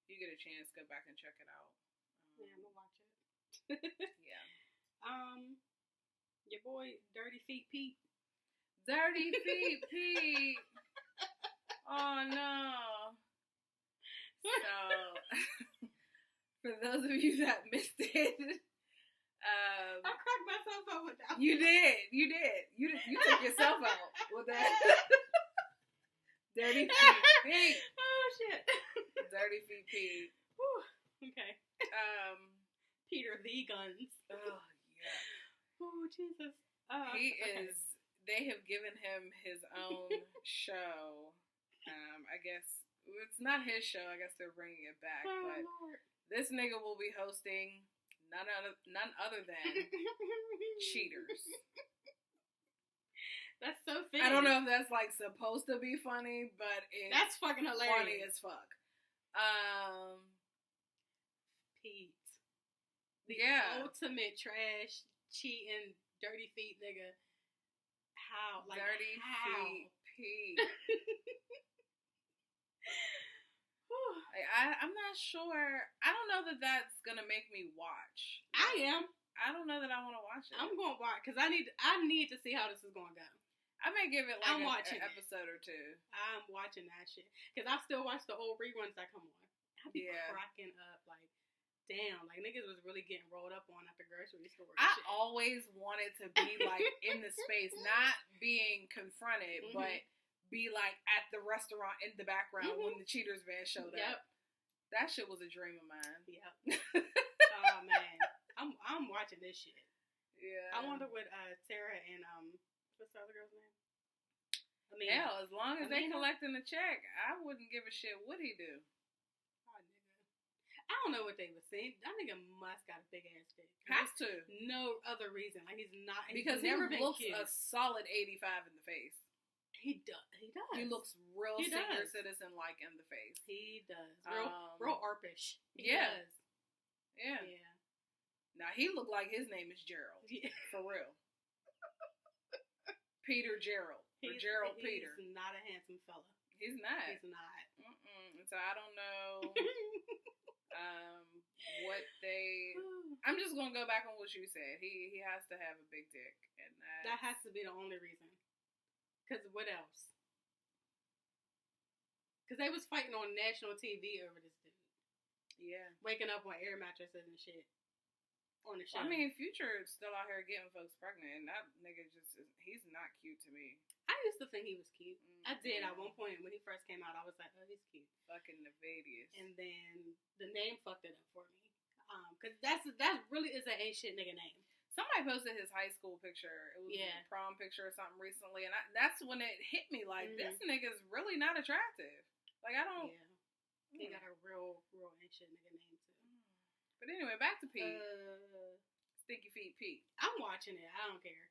if you get a chance, go back and check it out. Yeah, I'm gonna watch it. Yeah. Your boy, Dirty Feet Pete. Dirty Feet Pete. Oh, no. So, for those of you that missed it, I cracked myself up with that. You did. You took yourself out with that. Dirty Feet Pete. Oh, shit. Dirty Feet Pete. Whew. Okay. Peter the Guns. Oh, yeah. Oh, Jesus. They have given him his own show. I guess it's not his show. I guess they're bringing it back. But Lord. This nigga will be hosting none other than Cheaters. That's so funny. I don't know if that's supposed to be funny, but that's fucking hilarious. Funny as fuck. Pete. The ultimate trash, cheating, dirty feet nigga. How? Dirty Feet Pete. I'm not sure. I don't know that that's gonna make me watch. I am. I don't know that I want to watch it. I'm gonna watch because I need to see how this is gonna go. I may give it an episode or two. I'm watching that shit because I still watch the old reruns that come on. I be cracking up damn, niggas was really getting rolled up on at the grocery store. I always wanted to be in the space, not being confronted, but be at the restaurant in the background when the Cheaters band showed up. That shit was a dream of mine. Yep. Oh man, I'm watching this shit. Yeah. I wonder what Sarah and what's the other girl's name? mean, hell, as long as they mean, collecting the check, I wouldn't give a shit what he do. oh, nigga. I don't know what they were saying. That nigga must got a big ass dick. Has to. No other reason. Like, he's not. Because he's never been looks cute. a solid 85 in the face. He does. He does. He looks real He senior does. citizen like in the face. He does. Real arpish. He yeah. does. Yeah. Yeah. Now he looked like his name is Gerald. Yeah. For real. Peter Gerald. Or Gerald Peter. He's not a handsome fella. He's not. He's not. So I don't know what they. I'm just gonna go back on what you said. He has to have a big dick, and that has to be the only reason. Cause what else? Cause they was fighting on national TV over this dude. Yeah. Waking up on air mattresses and shit. On the show. I mean, Future is still out here getting folks pregnant, and that nigga he's not cute to me. I used to think he was cute. I did at one point when he first came out. I was like, oh, he's cute. Fucking Nevadius. And then the name fucked it up for me. Cause that really is an ain't shit nigga name. Somebody posted his high school picture. It was a prom picture or something recently, and that's when it hit me. Like, this nigga's really not attractive. Like, I don't. Yeah. He got a real ain't shit nigga name too. But anyway, back to Pete. Stinky Feet Pete. I'm watching it. I don't care.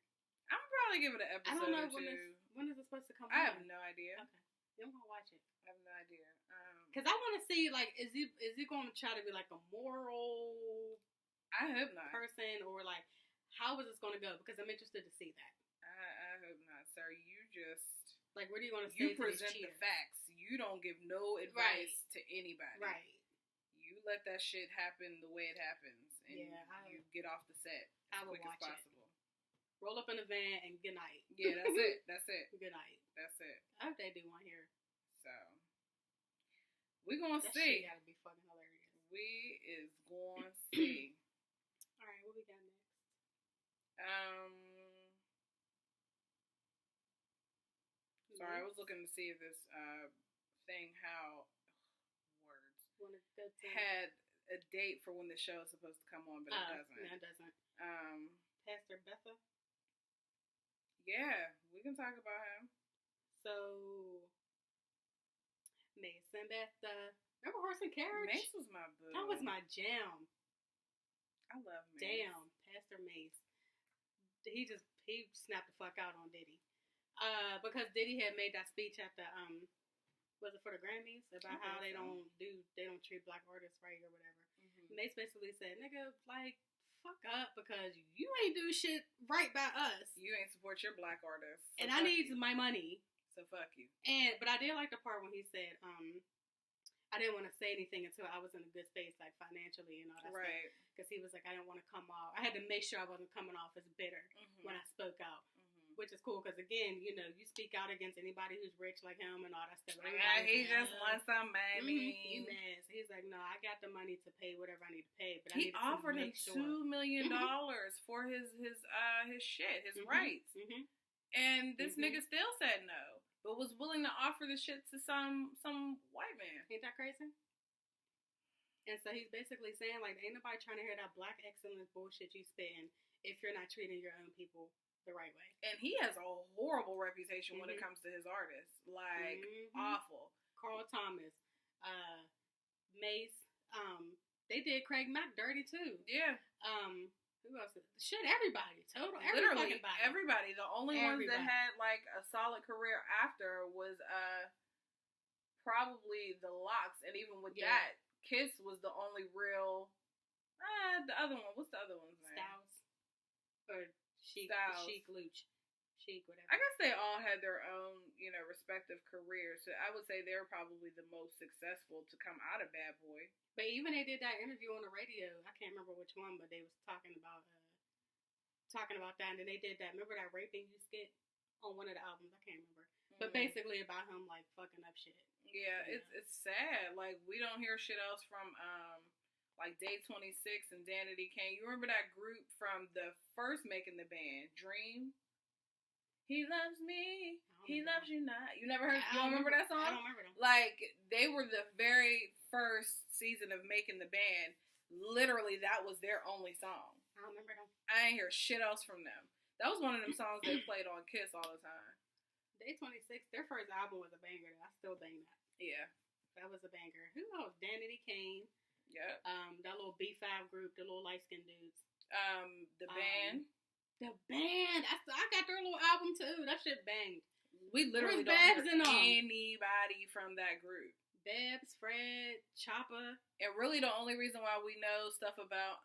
I'm probably give it an episode. I don't know or two. when is it supposed to come I on? have no idea. Okay. I'm gonna watch it. I have no idea. Cause I want to see, like, is he going to try to be like a moral? I hope not. Person, or like, how is this going to go? Because I'm interested to see that. I hope not, sir. You just like, what are you going to say? You present the facts. You don't give no advice to anybody. Right. You let that shit happen the way it happens, and you get off the set as quick as possible. Roll up in the van and good night. Yeah, that's it. That's it. Good night. That's it. I hope they do one here. So we gonna that see. Shit gotta be fucking hilarious. We is gonna see. All right, what we got next? Sorry, I was looking to see if this thing had a date for when the show is supposed to come on, but it doesn't. No, it doesn't. Pastor Betha. Yeah, we can talk about him. So, Mace and Betha. Remember Horse and Carriage? Mace was my boo. That was my jam. I love Mace. Damn, Pastor Mace. He snapped the fuck out on Diddy. Because Diddy had made that speech at the was it for the Grammys about how they don't treat black artists right or whatever. Mm-hmm. Mace basically said, "Nigga, like, fuck up because you ain't do shit right by us. You ain't support your black artists, so and I need my money. So fuck you." But I did like the part when he said, I didn't want to say anything until I was in a good space, like financially and all that stuff. Because he was like, I didn't want to come off. I had to make sure I wasn't coming off as bitter when I spoke out. Which is cool, because again, you speak out against anybody who's rich like him and all that stuff. He just wants some money. He's mad. So he's like, no, I got the money to pay whatever I need to pay. But he offered him $2 million for his shit, his rights. And this nigga still said no, but was willing to offer the shit to some white man. Ain't that crazy? And so he's basically saying, like, ain't nobody trying to hear that black excellence bullshit you spitting if you're not treating your own people the right way. And he has a horrible reputation when it comes to his artists. Like, awful. Carl Thomas, Mace, they did Craig Mack dirty too. Yeah. Who else? Shit, everybody. Literally everybody. The only ones that had like a solid career after was probably the Lox, and even with that, Kiss was the only real. The other one. What's the other one's name? Styles. Or Chic Luch. Chic, whatever. I guess they all had their own, respective careers. So I would say they're probably the most successful to come out of Bad Boy. But even they did that interview on the radio. I can't remember which one, but they was talking about that, and then they did that. Remember that Raping You skit on one of the albums? I can't remember. But basically about him like fucking up shit. Yeah, it's sad. Like, we don't hear shit else from like Day 26 and Danity Kane. You remember that group from the first making the band, Dream? He loves me. He loves you not. You never heard? You don't remember that song? I don't remember them. Like, they were the very first season of making the band. Literally, that was their only song. I don't remember them. I ain't hear shit else from them. That was one of them songs they played on Kiss all the time. Day 26, their first album was a banger. I still bang that. Yeah. That was a banger. Who else? Danity Kane. Yep. That little B5 group, the little light skinned dudes. The band. The band. I got their little album too. That shit banged. We literally Where's don't Babs hear and all? anybody from that group. Babs, Fred, Chopper. And really the only reason why we know stuff about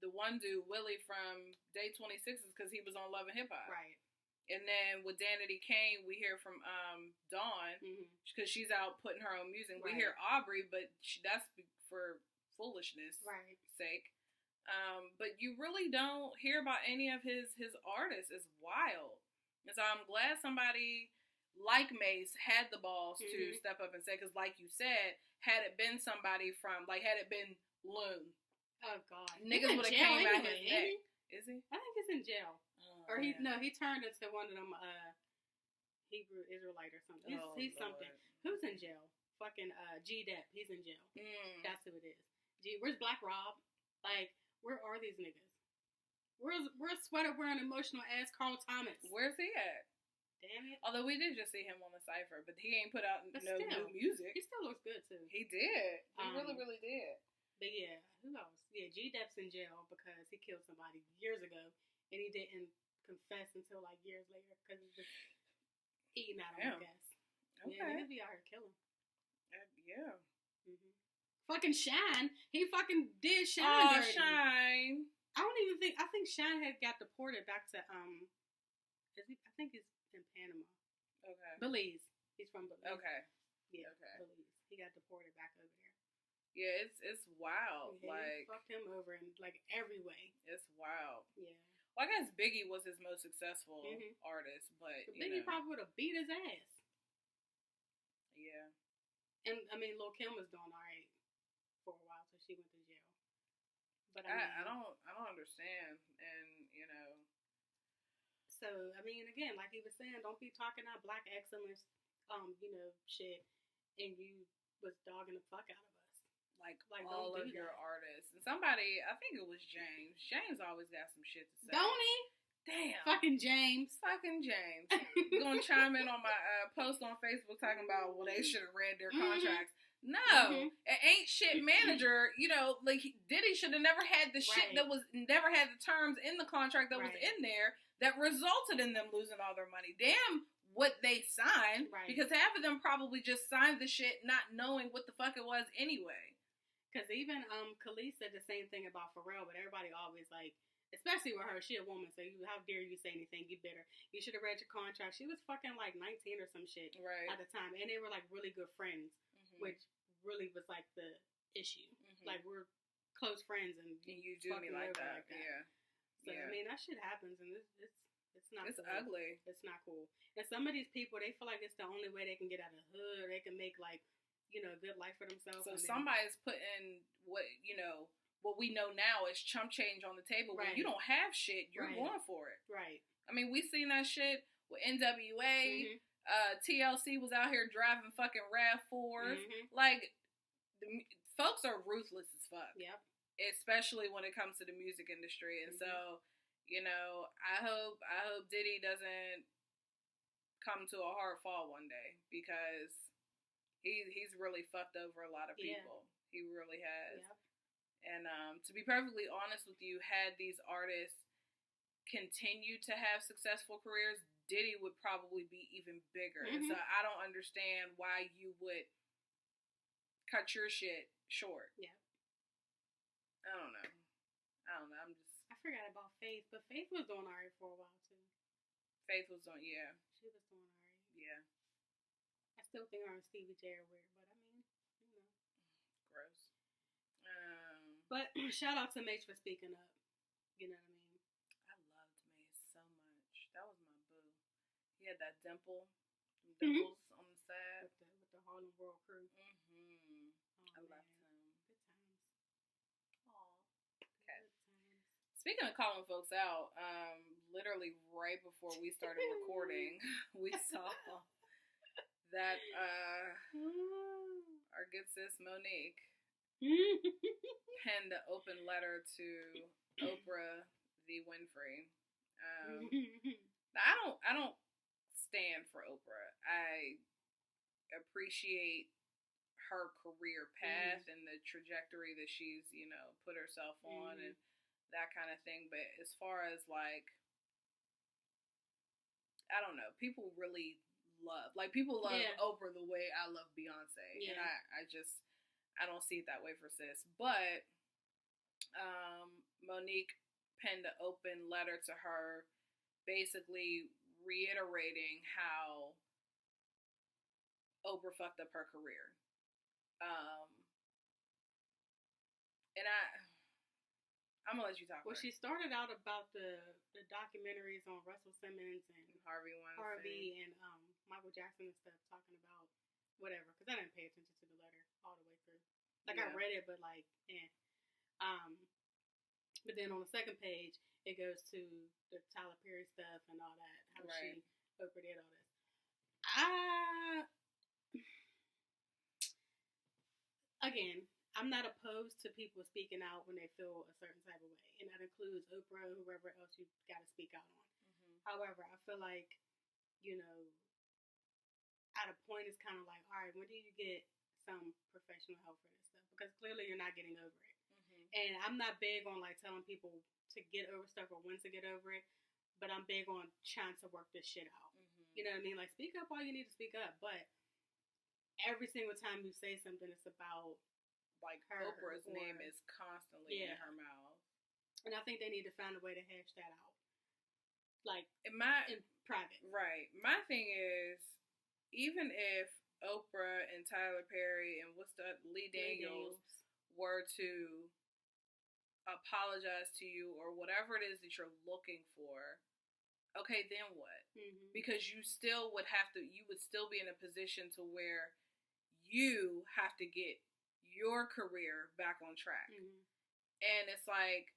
the one dude, Willie from Day 26 is because he was on Love and Hip Hop. Right. And then with Danity Kane, we hear from Dawn because she's out putting her own music. We Right. hear Aubrey, but that's for foolishness' Right. sake. But you really don't hear about any of his artists. It's wild. And so I'm glad somebody like Mace had the balls to step up and say, because like you said, had it been somebody from, like, had it been Loon, Oh God. niggas would have came out his neck. Is he? I think he's in jail. Oh, Or he man. turned into one of them Hebrew Israelite or something. He's Lord. something. Who's in jail? Fucking G Dep. He's in jail. That's who it is. Where's Black Rob? Like, where are these niggas? Where's sweater wearing emotional ass Carl Thomas? Where's he at? Damn it. Although we did just see him on the Cypher, but he ain't put out But no still, new music. He still looks good too. He did. He Um, really did. But yeah, who else? Yeah, G Dep's in jail because he killed somebody years ago, and he didn't confess until like years later because he's just eating out on Damn. gas. Okay. Yeah, niggas be out here killing. Yeah. Fucking Shine, he fucking did Shine. Oh, dirty. Shine. I don't even think. I think Shine had got deported back to I think he's in Panama, Okay. Belize. He's from Belize. Okay. Yeah, Okay. Belize. He got deported back over there. Yeah, it's wild. Yeah, Like, fucked him over in like every way. it's wild. Yeah. Well, I guess Biggie was his most successful Mhm. artist, but But you Biggie know, probably would have beat his ass. yeah. And I mean, Lil' Kim was doing alright for a while, so she went to jail. But I don't understand, and you know, So I mean, again, like he was saying, don't be talking out black excellence, shit, and you was dogging the fuck out of us. like Like, all don't of do your that. artists. And somebody, I think it was James. James always got some shit to say. Don't he? Damn. Fucking James. Fucking James. You gonna chime in on my post on Facebook talking about, well, they should have read their contracts. No, an ain't shit manager. You know, like Diddy should have never had the shit Right. that was never had the terms in the contract that was Right. in there that resulted in them losing all their money. Damn, what they signed, Right. because half of them probably just signed the shit not knowing what the fuck it was anyway. Because even Khalees said the same thing about Pharrell, but everybody always like, especially with her, she a woman, so how dare you say anything? You better. You should have read your contract. She was fucking like 19 or some shit Right. at the time, and they were like really good friends, which really was like the issue. Like we're close friends, and you do me fucking like over that. like that. Yeah. So Yeah. I mean, that shit happens, and it's not. It's cool. ugly. It's not cool. And some of these people, they feel like it's the only way they can get out of the hood, or they can make like, a good life for themselves. So and then- somebody's putting what we know now is chump change on the table. When Right. you don't have shit, you're Right. going for it. right. I mean, we seen that shit with NWA. Mhm. TLC was out here driving fucking RAV4s. Mhm. Like, folks are ruthless as fuck. Yep. Especially when it comes to the music industry. And so, I hope Diddy doesn't come to a hard fall one day, because he's really fucked over a lot of Yeah. people. He really has. Yep. And to be perfectly honest with you, had these artists continue to have successful careers, Diddy would probably be even bigger. And so I don't understand why you would cut your shit short. Yeah. I don't know. I'm just, I forgot about Faith, but Faith was doing alright for a while too. Faith was on, yeah. She was doing alright. Yeah. I still think her and Stevie J are weird, but I mean, Gross. But shout out to Mace for speaking up. You know what I mean? I loved Mace so much. That was my boo. He had that dimples on the side. With the Harlem World Crew. Mm-hmm. Oh, I man. loved him. Good times. Aw. Okay. Good times. Speaking of calling folks out, literally right before we started recording, we saw that our good sis Monique penned an open letter to Oprah v. Winfrey. Now, I don't stand for Oprah. I appreciate her career path and the trajectory that she's, put herself on and that kind of thing. But as far as like, I don't know, people really love Oprah the way I love Beyonce. Yeah. And I don't see it that way for sis. But Monique penned an open letter to her basically reiterating how Oprah fucked up her career. And I'm gonna let you talk. Well, she started out about the documentaries on Russell Simmons and Harvey and Michael Jackson and stuff, talking about whatever. Because I didn't pay attention to the letter all the way through. Like I read it, but like, but then on the second page, it goes to the Tyler Perry stuff and all that. How Oprah did all this. Again, I'm not opposed to people speaking out when they feel a certain type of way. And that includes Oprah, whoever else you got to speak out on. However, I feel like, at a point it's kind of like, all right, when do you get some professional help for this stuff? Because clearly you're not getting over it. And I'm not big on like telling people to get over stuff or when to get over it. But I'm big on trying to work this shit out. You know what I mean? Like, speak up all you need to speak up. But every single time you say something, it's about like her. Oprah's name is constantly in her mouth. And I think they need to find a way to hash that out. Like, in private. Right. My thing is, even if Oprah and Tyler Perry and Lee Daniels were to apologize to you or whatever it is that you're looking for, okay, then what? Because you would still be in a position to where you have to get your career back on track. And it's like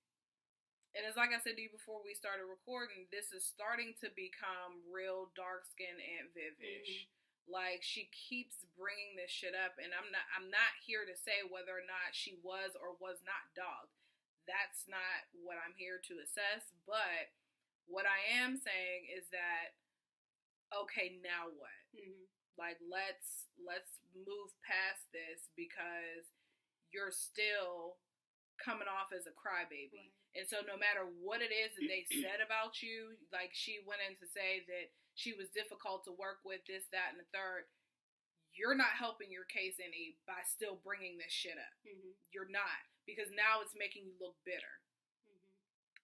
I said to you before we started recording, this is starting to become real dark-skinned Aunt Viv-ish. Like, she keeps bringing this shit up, and I'm not here to say whether or not she was or was not dogged. That's not what I'm here to assess, but what I am saying is that, okay, now what? Like, let's move past this because you're still coming off as a crybaby. And so no matter what it is that they said about you, like she went in to say that she was difficult to work with, this, that, and the third, you're not helping your case any by still bringing this shit up. You're not. Because now it's making you look bitter.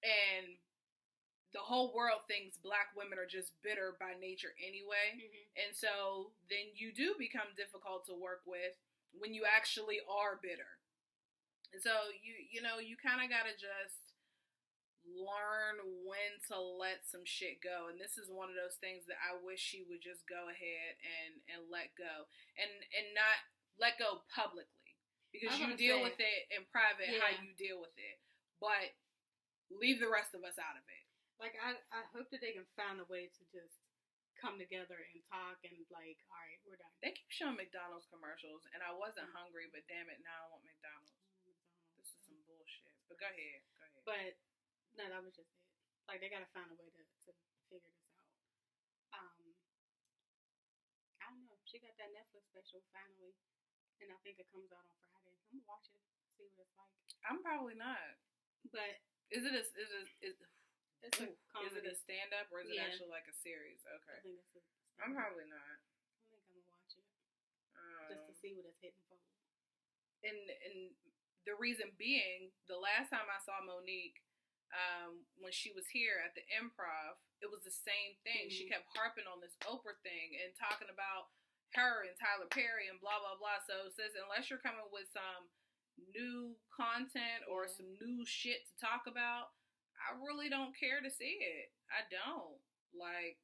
And the whole world thinks black women are just bitter by nature anyway. And so then you do become difficult to work with when you actually are bitter. And so you kind of got to just learn when to let some shit go. And this is one of those things that I wish she would just go ahead and let go. And not let go publicly. Because you deal with it in private, how you deal with it. But leave the rest of us out of it. Like, I hope that they can find a way to just come together and talk and, like, all right, we're done. They keep showing McDonald's commercials, and I wasn't hungry, but damn it, now I want McDonald's. This is some bullshit. But go ahead. But, no, that was just it. Like, they got to find a way to figure this out. I don't know. She got that Netflix special, finally. And I think it comes out on Friday. I'm gonna watch it, see what it's like. I'm probably not. But is it a comedy. stand up or is it actually like a series? Okay. I think it's a stand-up. I'm probably not. I think I'm gonna watch it just to see what it's hitting for. And the reason being, the last time I saw Monique, when she was here at the Improv, it was the same thing. She kept harping on this Oprah thing and talking about her and Tyler Perry and blah, blah, blah. So it says, unless you're coming with some new content or some new shit to talk about, I really don't care to see it. I don't. Like,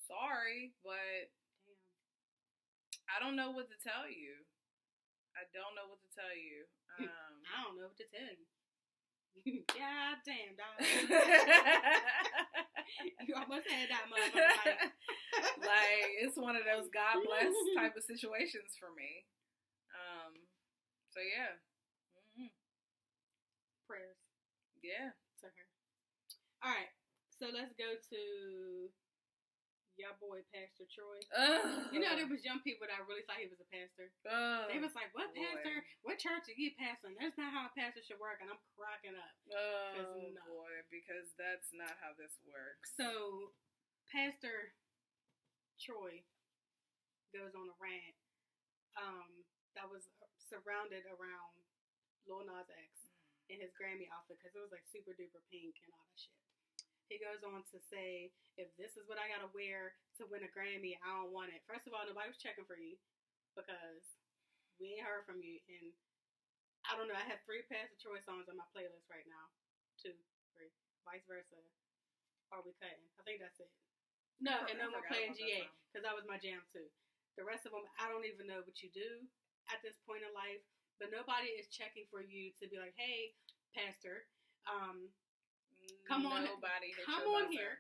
sorry, but I don't know what to tell you. I don't know what to tell you. I don't know what to tell you. God damn, dog. You almost had that motherfucker. Like, it's one of those God bless type of situations for me. So yeah. Prayers. Yeah. To her. Alright. So let's go to y'all boy Pastor Troy. Ugh. You know, there was young people that really thought he was a pastor. Ugh. They was like, "What boy. pastor? What church are you pastoring? That's not how a pastor should work." And I'm cracking up. Oh no. boy, because that's not how this works. So, Pastor Troy goes on a rant that was surrounded around Lil Nas X in his Grammy outfit because it was like super duper pink and all that shit. He goes on to say, if this is what I gotta wear to win a Grammy, I don't want it. First of all, nobody was checking for you because we ain't heard from you. And I don't know, I have 3 Pastor Troy songs on my playlist right now. 2, 3, vice versa. Are we cutting? I think that's it. No, and then we're playing GA because that was my jam too. The rest of them, I don't even know what you do at this point in life, but nobody is checking for you to be like, hey, Pastor, come on, nobody hit come your on buzzer. here.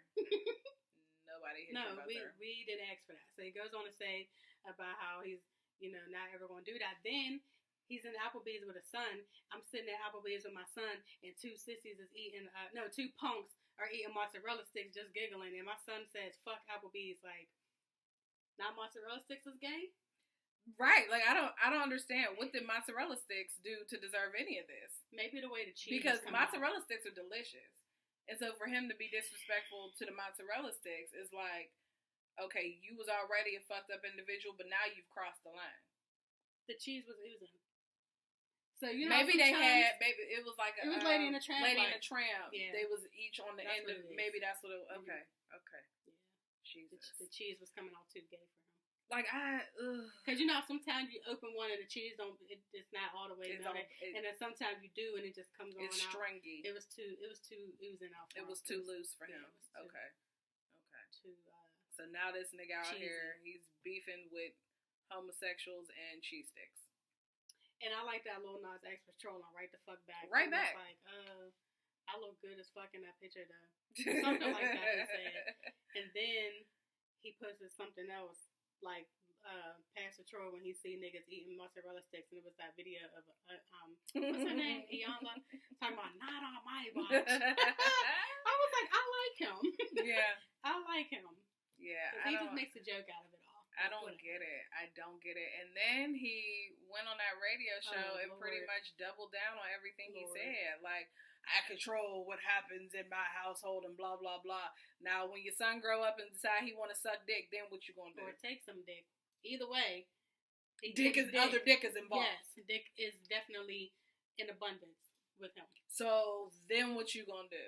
Nobody hit No, your buzzer. we didn't ask for that. So he goes on to say about how he's, not ever going to do that. Then he's in Applebee's with a son. I'm sitting at Applebee's with my son, and 2 sissies is eating, 2 punks are eating mozzarella sticks, just giggling. And my son says, fuck Applebee's. Like, not mozzarella sticks is gay? Right, like I don't understand what did mozzarella sticks do to deserve any of this? Maybe the way the cheese Because come mozzarella out. sticks are delicious, and so for him to be disrespectful to the mozzarella sticks is like, okay, you was already a fucked up individual, but now you've crossed the line. The cheese was oozing. So maybe they had, maybe it was like it was Lady in a Tramp. Lady in a Tramp. Yeah. They was each on the That's end what of. it is. Maybe that's what. Okay, Mm-hmm. okay. Yeah. Jesus. The cheese was coming out too gay for him. Like because sometimes you open one and the cheese it's not all the way melted, and then sometimes you do and it just comes on it's out. stringy. It was too oozing out. It was too loose for him. Yeah, okay. Too. So now this nigga out cheesy. here, he's beefing with homosexuals and cheese sticks. And I like that Lil Nas X was trolling right the fuck back. Right back. Like, I look good as fuck in that picture though. Something like that he said. And then he posted something else. Like Pastor Troy when he see niggas eating mozzarella sticks, and it was that video of what's her name, Iyanla, talking about not on my watch. I was like, I like him. Yeah, I like him. Yeah, he just makes a joke out of it all. I don't get it. I don't get it. And then he went on that radio show and pretty much doubled down on everything he said. Like, I control what happens in my household and blah, blah, blah. Now, when your son grow up and decide he want to suck dick, then what you going to do? Or take some dick. Either way. Other dick is involved. Yes, dick is definitely in abundance with him. So, then what you going to do?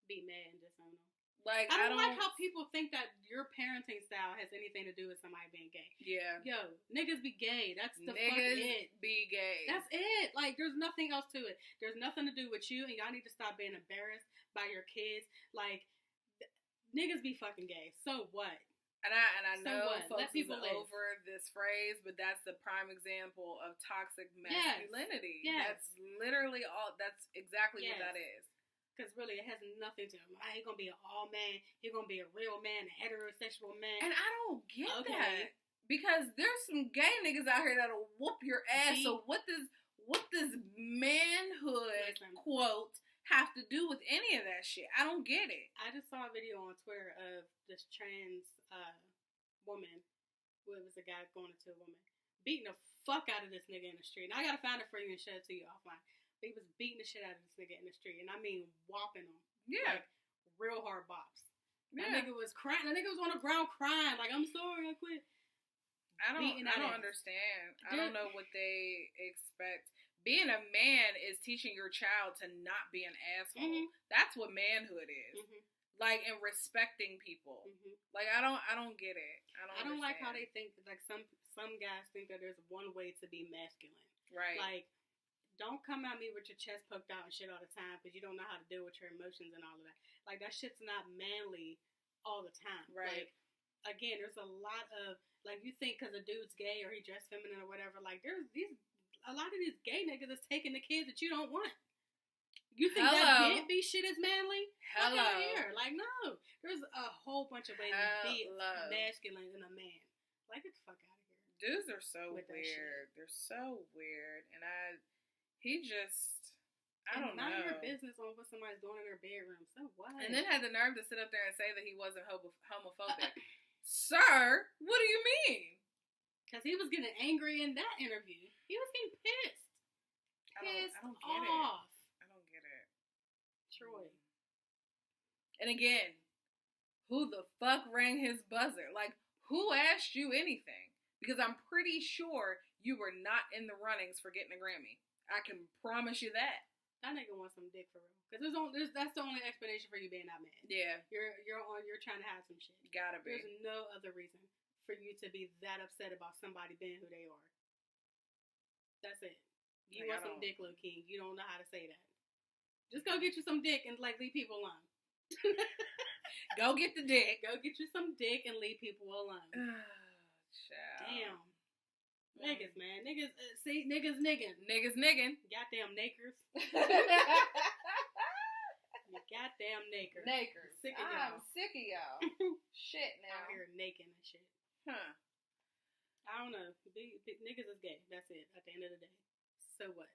Be mad and disown him. Like, I don't like how people think that your parenting style has anything to do with somebody being gay. Yeah. Yo, niggas be gay. That's the niggas fuck it. be gay. That's it. Like, there's nothing else to it. There's nothing to do with you, and y'all need to stop being embarrassed by your kids. Like, niggas be fucking gay. So what? And I know folks is over this phrase, but that's the prime example of toxic masculinity. Yes. That's literally all. That's exactly what that is. Because really, it has nothing to him. He's going to be an all man. He's going to be a real man, a heterosexual man. And I don't get that. Because there's some gay niggas out here that'll whoop your ass. So what does manhood, quote, have to do with any of that shit? I don't get it. I just saw a video on Twitter of this trans woman. Well, it was a guy going into a woman. Beating the fuck out of this nigga in the street. And I got to find it for you and show it to you offline. He was beating the shit out of this nigga in the street. And I mean whopping him. Yeah. Like, real hard bops. Yeah. That nigga was crying. That nigga was on the ground crying. Like, I'm sorry, I quit. I don't understand. I don't know what they expect. Being a man is teaching your child to not be an asshole. Mm-hmm. That's what manhood is. Mm-hmm. Like, and respecting people. Mm-hmm. Like, I don't get it. I don't like how they think, like, some guys think that there's one way to be masculine. Right. Like, don't come at me with your chest poked out and shit all the time because you don't know how to deal with your emotions and all of that. Like, that shit's not manly all the time. Right. Like, again, there's a lot of, like, you think because a dude's gay or he dressed feminine or whatever, like, there's a lot of these gay niggas that's taking the kids that you don't want. You think that can't be shit as manly? Fuck out here. Like, no. There's a whole bunch of ways to be masculine in a man. Like, get the fuck out of here. Dudes are so weird. They're so weird. And I don't know. Not your business on what somebody's doing in their bedroom. So what? And then had the nerve to sit up there and say that he wasn't homophobic. Sir, what do you mean? Because he was getting angry in that interview. He was getting pissed. I don't get off. it. I don't get it. Troy. And again, who the fuck rang his buzzer? Like, who asked you anything? Because I'm pretty sure you were not in the runnings for getting a Grammy. I can promise you that. That nigga wants some dick for real. Because that's the only explanation for you being that mad. Yeah. You're trying to have some shit. Gotta be. There's no other reason for you to be that upset about somebody being who they are. That's it. You want some dick, Lil King. You don't know how to say that. Just go get you some dick and like leave people alone. Go get the dick. Go get you some dick and leave people alone. Child. Damn. Niggas, man. Niggas, see, niggas niggin'. Niggas niggin'. Goddamn nakers. You goddamn nakers. Nakers. Sick of y'all. I'm sick of y'all. Shit now. Out here naked and shit. Huh. I don't know. Niggas is gay. That's it. At the end of the day. So what?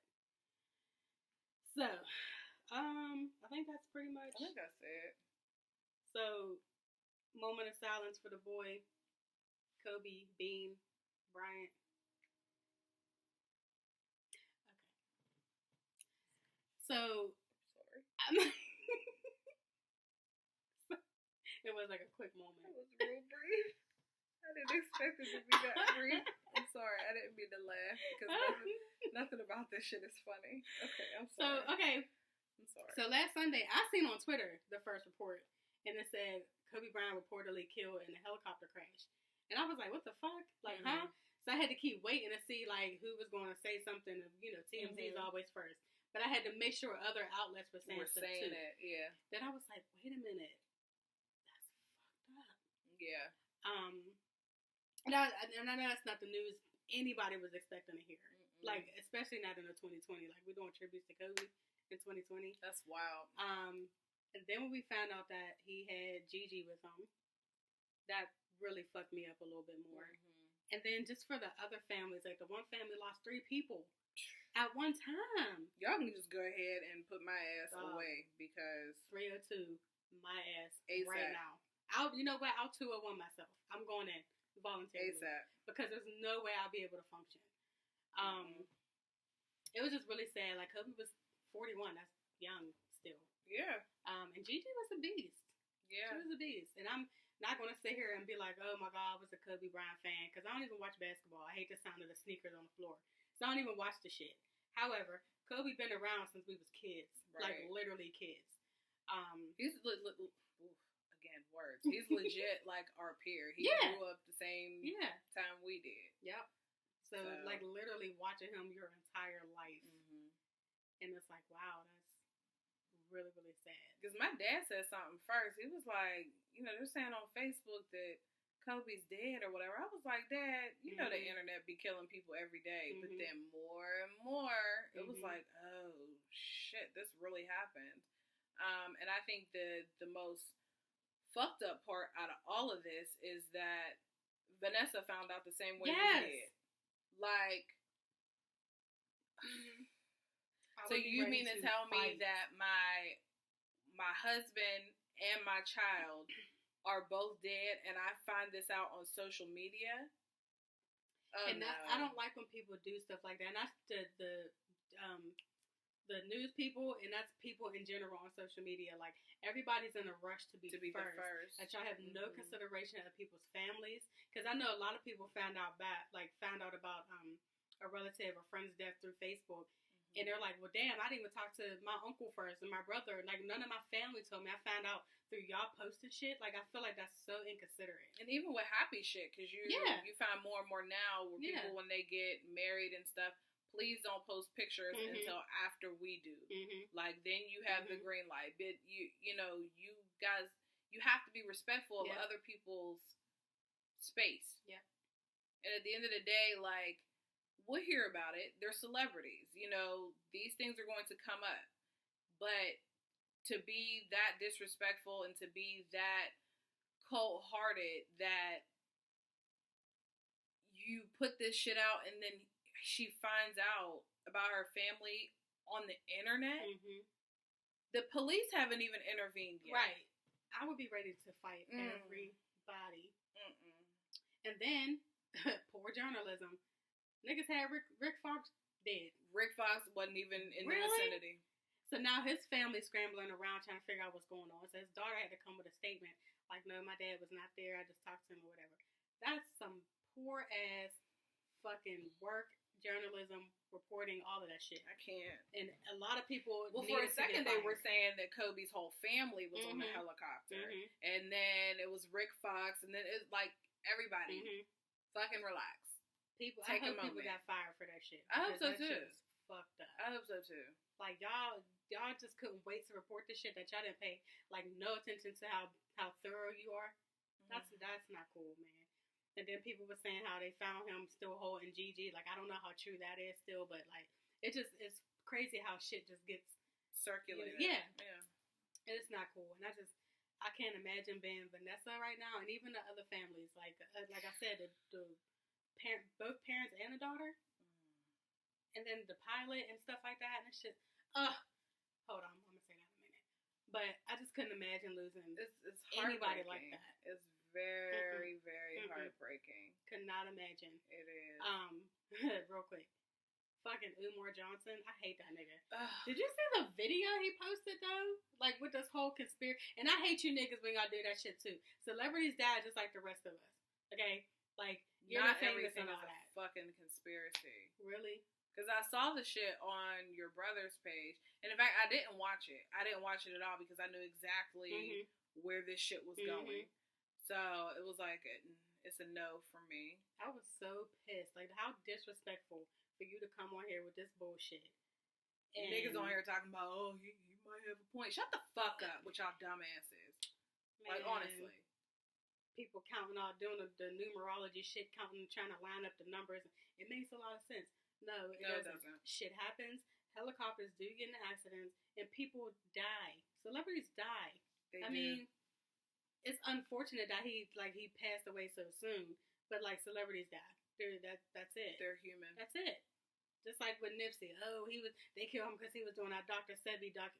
So, I think that's pretty much. I think that's it. So, moment of silence for the boy, Kobe Bean Bryant. Okay. So, Sorry. It was like a quick moment. That was real brief. I didn't expect it to be that brief. I'm sorry. I didn't mean to laugh because nothing about this shit is funny. Okay, I'm sorry. So, okay. I'm sorry. So last Sunday, I seen on Twitter the first report, and it said Kobe Bryant reportedly killed in a helicopter crash. And I was like, what the fuck? Like, huh? So I had to keep waiting to see, like, who was going to say something. TMZ is always first. But I had to make sure other outlets were saying stuff too. it, yeah. Then I was like, wait a minute. That's fucked up. Yeah. And I know that's not the news anybody was expecting to hear. Like, especially not in the 2020. Like, we're doing tributes to Kobe in 2020. That's wild. And then when we found out that he had Gigi with him, that really fucked me up a little bit more. And then just for the other families, like the one family lost 3 people at one time. Y'all can just go ahead and put my ass away because 302, my ass ASAP. right now. You know what? I'll 201 myself. I'm going in voluntarily ASAP. because there's no way I'll be able to function. It was just really sad. Like Kobe was 41. That's young still. Yeah. And Gigi was a beast. Yeah. She was a beast. And I'm not going to sit here and be like, oh my God, I was a Kobe Bryant fan. Because I don't even watch basketball. I hate the sound of the sneakers on the floor. So I don't even watch the shit. However, Kobe been around since we was kids. Right. Like literally kids. He's again, words. He's legit like our peer. He grew up the same time we did. Yep. So like literally watching him your entire life. And it's like, wow, that's really, really sad. Because my dad said something first. He was like, they're saying on Facebook that Kobe's dead or whatever. I was like, Dad, you know the internet be killing people every day. But then more and more, it was like, oh, shit, this really happened. And I think the most fucked up part out of all of this is that Vanessa found out the same way we did. Like, so you mean to tell me that my husband and my child are both dead and I find this out on social media? And I don't like when people do stuff like that. And that's the news people, and that's people in general on social media. Like, everybody's in a rush to be the first. That y'all have no consideration of people's families. Because I know a lot of people found out about a relative or friend's death through Facebook. And they're like, well, damn, I didn't even talk to my uncle first and my brother. Like, none of my family told me. I found out through y'all posting shit. Like, I feel like that's so inconsiderate. And even with happy shit, because you find more and more now where people, when they get married and stuff, please don't post pictures until after we do. Like, then you have the green light. But you guys, you have to be respectful of other people's space. Yeah. And at the end of the day, like, we'll hear about it. They're celebrities. These things are going to come up. But to be that disrespectful and to be that cold-hearted that you put this shit out and then she finds out about her family on the internet, the police haven't even intervened yet. Right. I would be ready to fight everybody. And then, poor journalism. Niggas had Rick Fox dead. Rick Fox wasn't even in the Really? vicinity. So now his family's scrambling around trying to figure out what's going on. So his daughter had to come with a statement like, no, my dad was not there. I just talked to him or whatever. That's some poor ass fucking work, journalism, reporting, all of that shit. I can't. And a lot of people. Well, for a needed to second, get they fired. were saying that Kobe's whole family was on the Mhm. helicopter. Mhm. And then it was Rick Fox. And then it's like everybody. Mhm. Fucking relax. People, Take I a hope people moment. got fired for that shit. I hope because so, that shit too. was fucked up. I hope so too. Like y'all just couldn't wait to report the shit that y'all didn't pay like no attention to how thorough you are. That's not cool, man. And then people were saying how they found him still holding Gigi. Like I don't know how true that is still, but like it's crazy how shit just gets Circulated. Yeah. Yeah. it's not cool. And I can't imagine being Vanessa right now, and even the other families. Like I said, the both parents and the daughter, and then the pilot and stuff like that, and it's just hold on, I'm gonna say that in a minute. But I just couldn't imagine losing It's anybody like heartbreaking. that. It's very, very Mm-mm. heartbreaking. Could not imagine. It is. Real quick, fucking Umar Johnson, I hate that nigga. Ugh. Did you see the video he posted though? Like with this whole conspiracy, and I hate you niggas when y'all do that shit too. Celebrities die just like the rest of us. Okay, like you're not famous everything and is all a that. fucking conspiracy. Really? Because I saw the shit on your brother's page. And in fact, I didn't watch it. I didn't watch it at all because I knew exactly where this shit was going. So it was like, it's a no for me. I was so pissed. Like, how disrespectful for you to come on here with this bullshit. And niggas on here talking about, oh, you might have a point. Shut the fuck up with y'all dumbasses. Like, Man, honestly. People counting out, doing the numerology shit, counting, trying to line up the numbers. It makes a lot of sense. No, it doesn't. Shit happens. Helicopters do get in accidents, and people die. Celebrities die. They I do. mean, it's unfortunate that he passed away so soon. But like celebrities die. That's it. They're human. That's it. Just like with Nipsey. Oh, they killed him because he was doing that Dr. Sebi doc.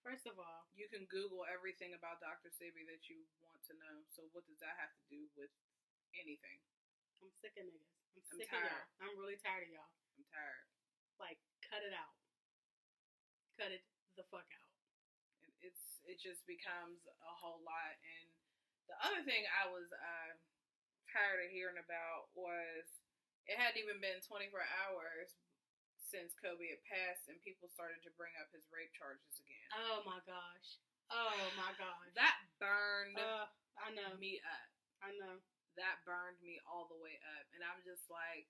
First of all, You can Google everything about Dr. Sebi that you want to know. So what does that have to do with anything? I'm sick of niggas. I'm I'm sick of tired. y'all. I'm really tired of y'all. I'm tired. Like, cut it out. Cut it the fuck out. It just becomes a whole lot. And the other thing I was tired of hearing about was it hadn't even been 24 hours since Kobe had passed, and people started to bring up his rape charges again. Oh my gosh. Oh my gosh. That burned I know. me up. I know. That burned me all the way up. And I'm just like,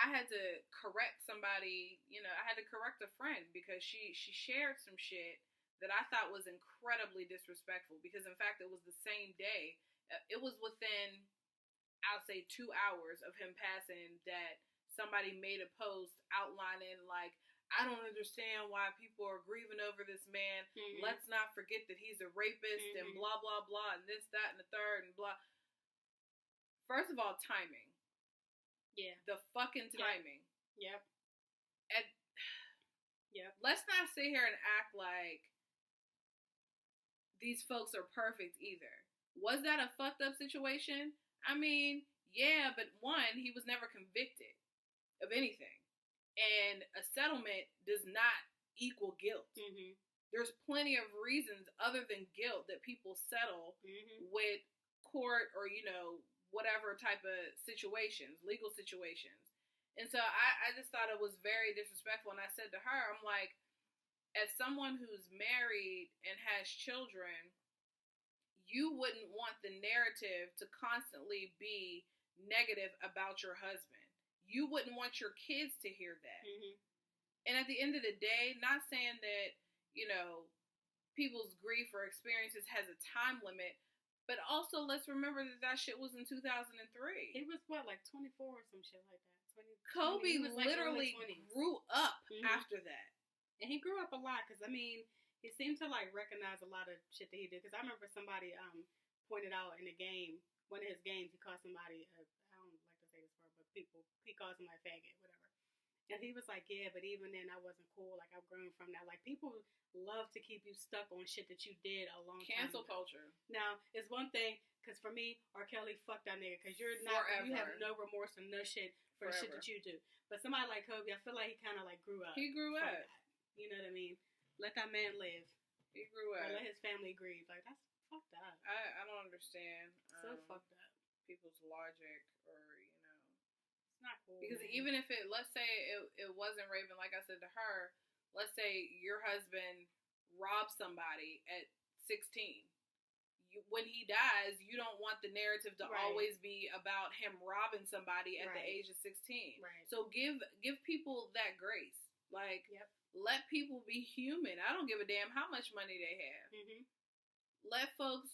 I had to correct somebody, I had to correct a friend because she shared some shit that I thought was incredibly disrespectful because, in fact, it was the same day. It was within, I'll say, 2 hours of him passing that somebody made a post outlining, like, I don't understand why people are grieving over this man. Mm-hmm. Let's not forget that he's a rapist and blah, blah, blah, and this, that, and the third, and blah. First of all, timing. Yeah. The fucking timing. Yep. And Yep. let's not sit here and act like these folks are perfect either. Was that a fucked up situation? I mean, yeah, but one, he was never convicted of anything. And a settlement does not equal guilt. Mm-hmm. There's plenty of reasons other than guilt that people settle Mm-hmm. with court or, whatever type of situations, legal situations. And so I just thought it was very disrespectful. And I said to her, I'm like, as someone who's married and has children, you wouldn't want the narrative to constantly be negative about your husband. You wouldn't want your kids to hear that. Mm-hmm. And at the end of the day, not saying that, people's grief or experiences has a time limit, but also let's remember that shit was in 2003. He was what, like 24 or some shit like that. 20, Kobe he was like literally early 20s. grew up Mhm. after that. And he grew up a lot because, he seemed to like recognize a lot of shit that he did. Because I remember somebody pointed out in the game, one of his games, he called somebody, I don't like to say this word, but he called somebody faggot, whatever. And he was like, yeah, but even then I wasn't cool. Like, I've grown from that. Like, people love to keep you stuck on shit that you did a long time Cancel ago. culture. Now, it's one thing, Because for me, R. Kelly, fuck that nigga. Because you have no remorse and no shit for the shit that you do. But somebody like Kobe, I feel like he kind of like grew up. He grew up. That. You know what I mean? Let that man live. He grew up. Or let his family grieve. Like, that's fucked up. I don't understand. So fucked up. People's logic, or it's not cool. Because man. even if let's say it wasn't Raven, like I said to her, let's say your husband robbed somebody at 16. When he dies, you don't want the narrative to always be about him robbing somebody at the age of 16. Right. So give people that grace. Like, let people be human. I don't give a damn how much money they have. Mm-hmm. Let folks,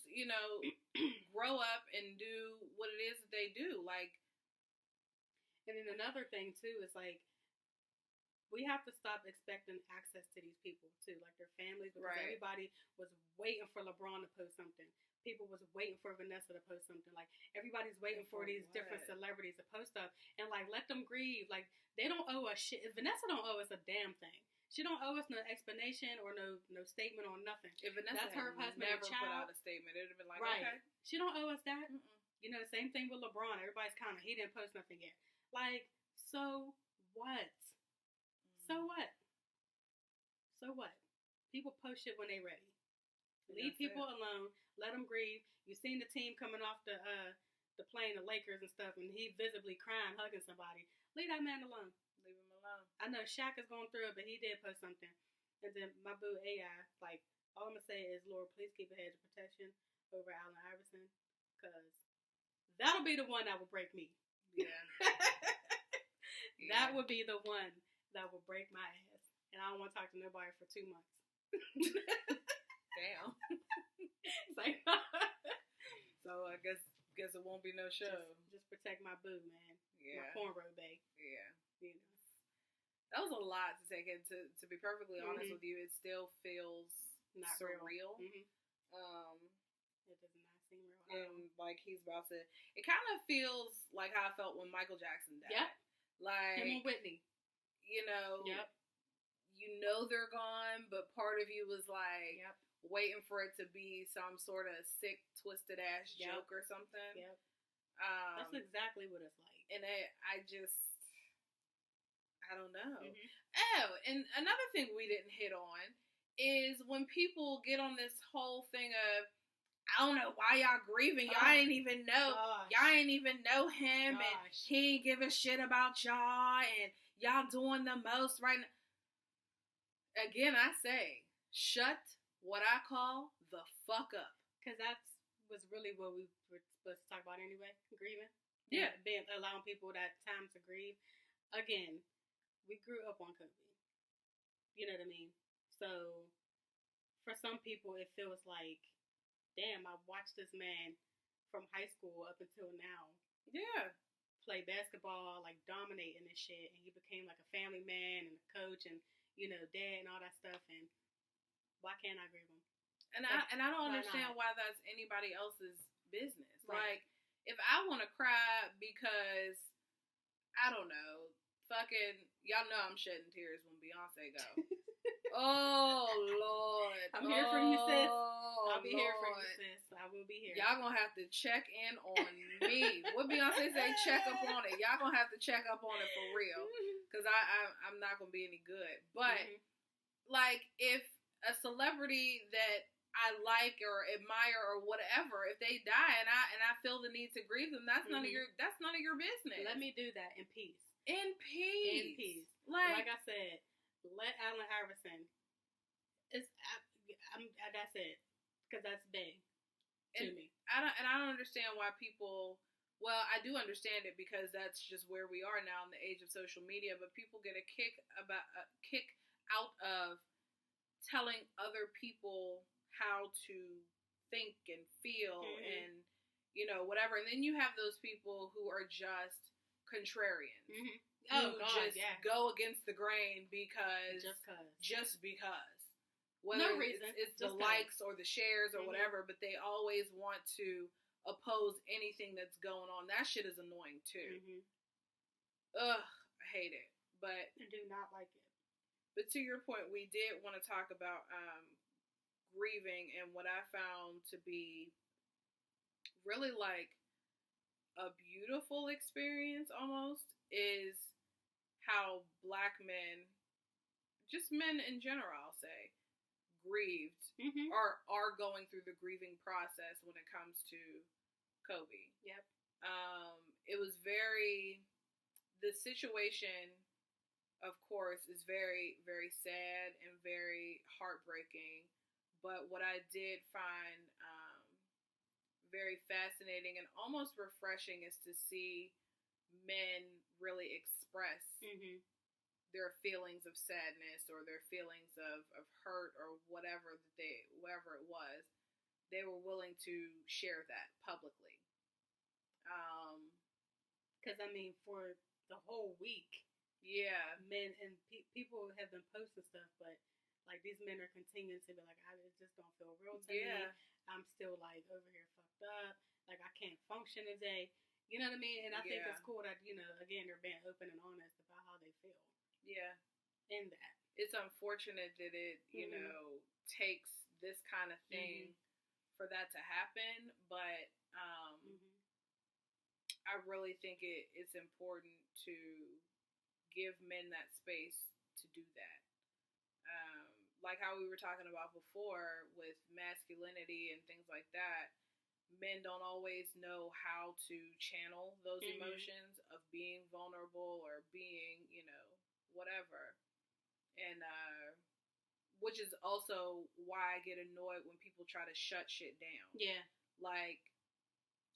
grow up and do what it is that they do. Like, and then another thing too is like, we have to stop expecting access to these people too, like their families, because everybody was waiting for LeBron to post something. People was waiting for Vanessa to post something. Like, everybody's waiting for these different celebrities to post stuff, and like, let them grieve. Like, they don't owe us shit. Vanessa don't owe us a damn thing. She don't owe us no explanation or no statement on nothing. If Vanessa that's her husband never and child, put out a statement, it would have been like, okay. She don't owe us that. You know, same thing with LeBron. Everybody's counting. He didn't post nothing yet. Like, so what? So what? So what? People post shit when they ready. Leave people alone. Let them grieve. You seen the team coming off the plane, the Lakers and stuff, and he visibly crying, hugging somebody. Leave that man alone. Leave him alone. I know Shaq is going through it, but he did post something. And then my boo AI, like, all I'm gonna say is, Lord, please keep a hedge of protection over Allen Iverson, because that'll be the one that will break me. Yeah. That would be the one that will break my ass, and I don't want to talk to nobody for 2 months. Damn. Like, so I guess it won't be no show. Just protect my boo, man. Yeah. My cornrow bae. Yeah. You know. That was a lot to take in. To be perfectly honest with you, it still feels not surreal. Mm-hmm. It does not seem real. And like he's about to. It kind of feels like how I felt when Michael Jackson died. Yep. Like him and Whitney. You know. Yep. You know they're gone, but part of you was like waiting for it to be some sort of sick, twisted ass joke or something. Yep. That's exactly what it's like. And I don't know. Mm-hmm. Oh, and another thing we didn't hit on is when people get on this whole thing of, I don't know why y'all grieving. Y'all ain't even know. Y'all ain't even know him, and he ain't give a shit about y'all, and y'all doing the most right now. Again, I say, shut what I call the fuck up. Because that's was really what we were supposed to talk about anyway, grieving. Yeah. Allowing people that time to grieve. Again, we grew up on Kobe. You know what I mean? So, for some people, it feels like, damn, I watched this man from high school up until now. Yeah. Play basketball, like, dominating and shit. And he became like a family man and a coach and, you know, dad and all that stuff. And why can't I grieve him? And I don't understand why that's anybody else's business. Right. Like, if I want to cry because, I don't know, fucking, y'all know I'm shedding tears when Beyonce go. Oh, Lord. I'm here for you, sis. I'll be here for you, sis. I will be here. Y'all gonna have to check in on me. What Beyonce say, check up on it. Y'all gonna have to check up on it for real. Because I'm not gonna be any good. But, like, if a celebrity that I like or admire or whatever, if they die and I feel the need to grieve them, that's none of your business. Let me do that in peace. In peace. In peace. Like I said, let Allen Iverson. That's it, because that's big to me. I don't understand why people. Well, I do understand it because that's just where we are now in the age of social media. But people get a kick out of telling other people how to think and feel and, you know, whatever. And then you have those people who are just contrarians. Who go against the grain because. Just because. Whether no reason. It's the likes or the shares or whatever, but they always want to oppose anything that's going on. That shit is annoying too. Ugh, I hate it. But I do not like it. But to your point, we did want to talk about grieving and what I found to be really like a beautiful experience almost is how Black men, just men in general, I'll say, grieved Mm-hmm. are going through the grieving process when it comes to Kobe. Yep. It was the situation, of course, is very, very sad and very heartbreaking. But what I did find very fascinating and almost refreshing is to see men really express Mm-hmm. their feelings of sadness or their feelings of hurt or whatever it was. They were willing to share that publicly. Because I mean, for the whole week, Yeah. men and people have been posting stuff, but like these men are continuing to be like, it just don't feel real to me. Yeah. I'm still like over here fucked up. Like I can't function today. You know what I mean? And I think Yeah. it's cool that again they're being open and honest about how they feel Yeah. in that. It's unfortunate that it, takes this kind of thing for that to happen, but I really think it's important to give men that space to do that. Like how we were talking about before with masculinity and things like that, men don't always know how to channel those emotions of being vulnerable or being, whatever. And which is also why I get annoyed when people try to shut shit down. Yeah. Like,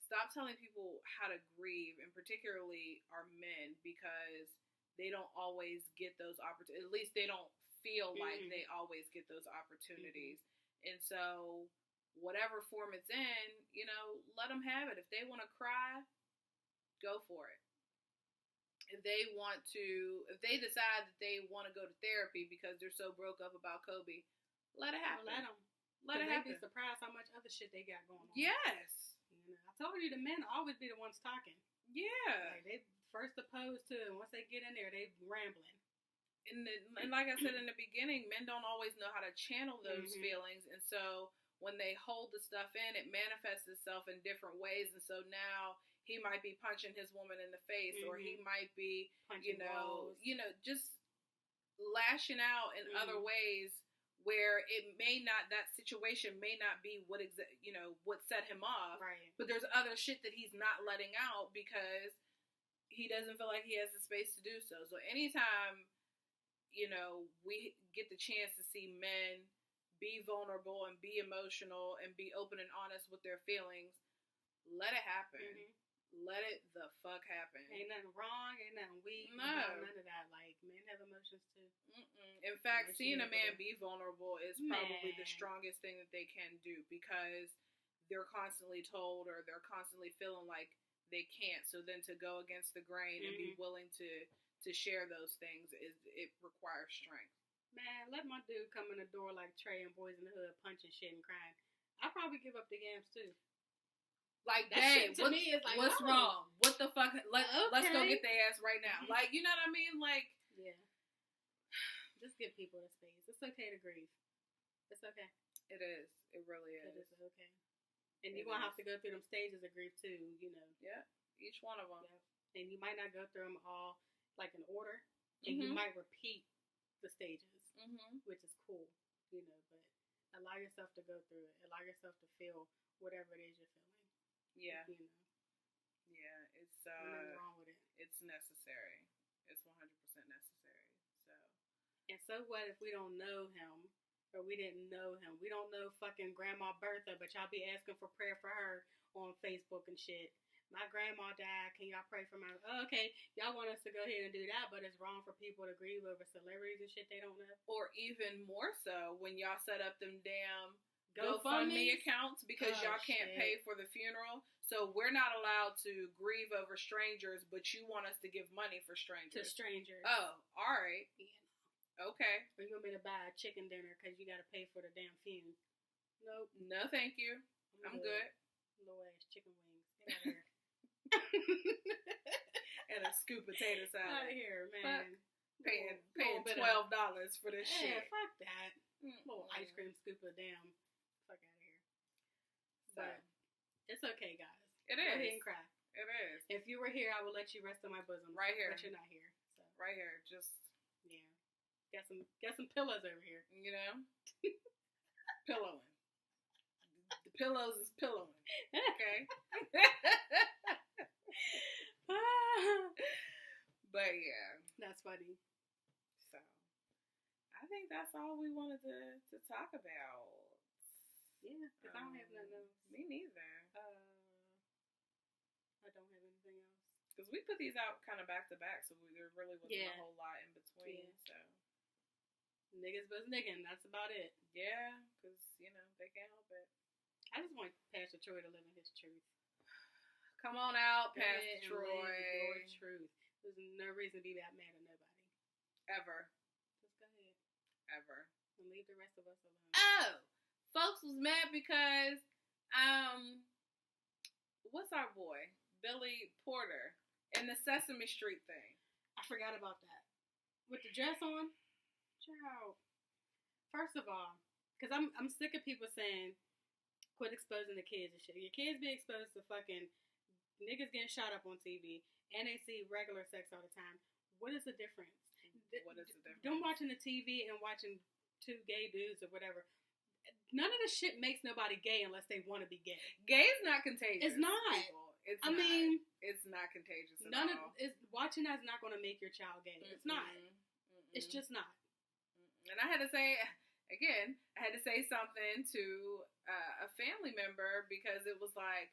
stop telling people how to grieve, and particularly our men, because they don't always get those opportunities. At least they don't feel like they always get those opportunities. And so, whatever form it's in, let them have it. If they want to cry, go for it. If they decide that they want to go to therapy because they're so broke up about Kobe, let it happen. Let them. Let it happen. They'd be surprised how much other shit they got going on. Yes. I told you the men always be the ones talking. Yeah. Like they first opposed to, and once they get in there, they rambling. And like I said in the beginning, men don't always know how to channel those feelings, and so when they hold the stuff in, it manifests itself in different ways. And so now he might be punching his woman in the face, or he might be, punching walls. Just lashing out in other ways where that situation may not be what set him off. Right. But there's other shit that he's not letting out because he doesn't feel like he has the space to do so. So anytime, we get the chance to see men be vulnerable and be emotional and be open and honest with their feelings, let it happen. Let it the fuck happen. Ain't nothing wrong, ain't nothing weak. No. None of that. Like, men have emotions too. In fact, seeing a man be vulnerable is probably the strongest thing that they can do, because they're constantly told or they're constantly feeling like they can't. So then to go against the grain and be willing to share those things, it requires strength. Man, let my dude come in the door like Trey and Boys in the Hood, punching shit and crying. I'll probably give up the yams too. Like, that dang, shit to me is like, what's wrong? What the fuck? Let's go Okay. get their ass right now. Like, you know what I mean? Like, yeah. Just give people the space. It's okay to grieve. It's okay. it is. It really is. It is okay. And you're going to have to go through them stages of grief too, Yeah, each one of them. Yeah. And you might not go through them all like in order. And you might repeat the stages, which is cool, but allow yourself to go through it. Allow yourself to feel whatever it is you're feeling. Yeah. Yeah, it's nothing wrong with it. It's necessary. It's 100% necessary. So. And so what if we don't know him, or we didn't know him? We don't know fucking Grandma Bertha, but y'all be asking for prayer for her on Facebook and shit. My grandma died. Can y'all pray for my... Oh, okay, y'all want us to go ahead and do that, but it's wrong for people to grieve over celebrities and shit they don't know. Or even more so, when y'all set up them damn GoFundMe accounts because y'all can't pay for the funeral. So we're not allowed to grieve over strangers, but you want us to give money for strangers. To strangers. Oh, all right. Yeah. Okay. Or you want me to buy a chicken dinner because you got to pay for the damn funeral? Nope. No, thank you. I'm good. Low ass chicken wings. Get out of here. And a scoop potato salad. Out of here, man. Paying $12 for this shit. shit. Fuck that. Little ice cream scoop of damn. Fuck out of here. So, But It's okay, guys. It Go ahead is. and cry. It is. If you were here, I would let you rest on my bosom. Right here. But you're not here. So Right here. Just, yeah. Got some pillows over here. you know, pillowing. The pillows is pillowing. Okay. But yeah. That's funny. So I think that's all we wanted to talk about. Yeah, because I don't have nothing else. Me neither. I don't have anything else. Because we put these out kind of back to back, so there really wasn't Yeah. a whole lot in between. Yeah. So Niggas was niggin'. That's about it. yeah, because you know they can't help it. I just want Pastor Troy to live in his truth. Come on out, Go ahead Pastor and Troy. live your truth. There's no reason to be that mad at nobody. Ever, Just go ahead ever. and leave the rest of us alone. Oh, folks was mad because what's our boy Billy Porter and the Sesame Street thing. I forgot about that. With the dress on, child. First of all, because I'm sick of people saying, quit exposing the kids and shit. Your kids be exposed to fucking niggas getting shot up on TV, and they see regular sex all the time. What is the difference? What is the difference? Them watching the TV and watching two gay dudes or whatever. None of the shit makes nobody gay unless they want to be gay. Gay is not contagious. It's not. People. It's I not. mean, It's not contagious at none all. of watching that's not going to make your child gay. It's not. It's just not. And I had to say, again, I had to say something to a family member because it was like,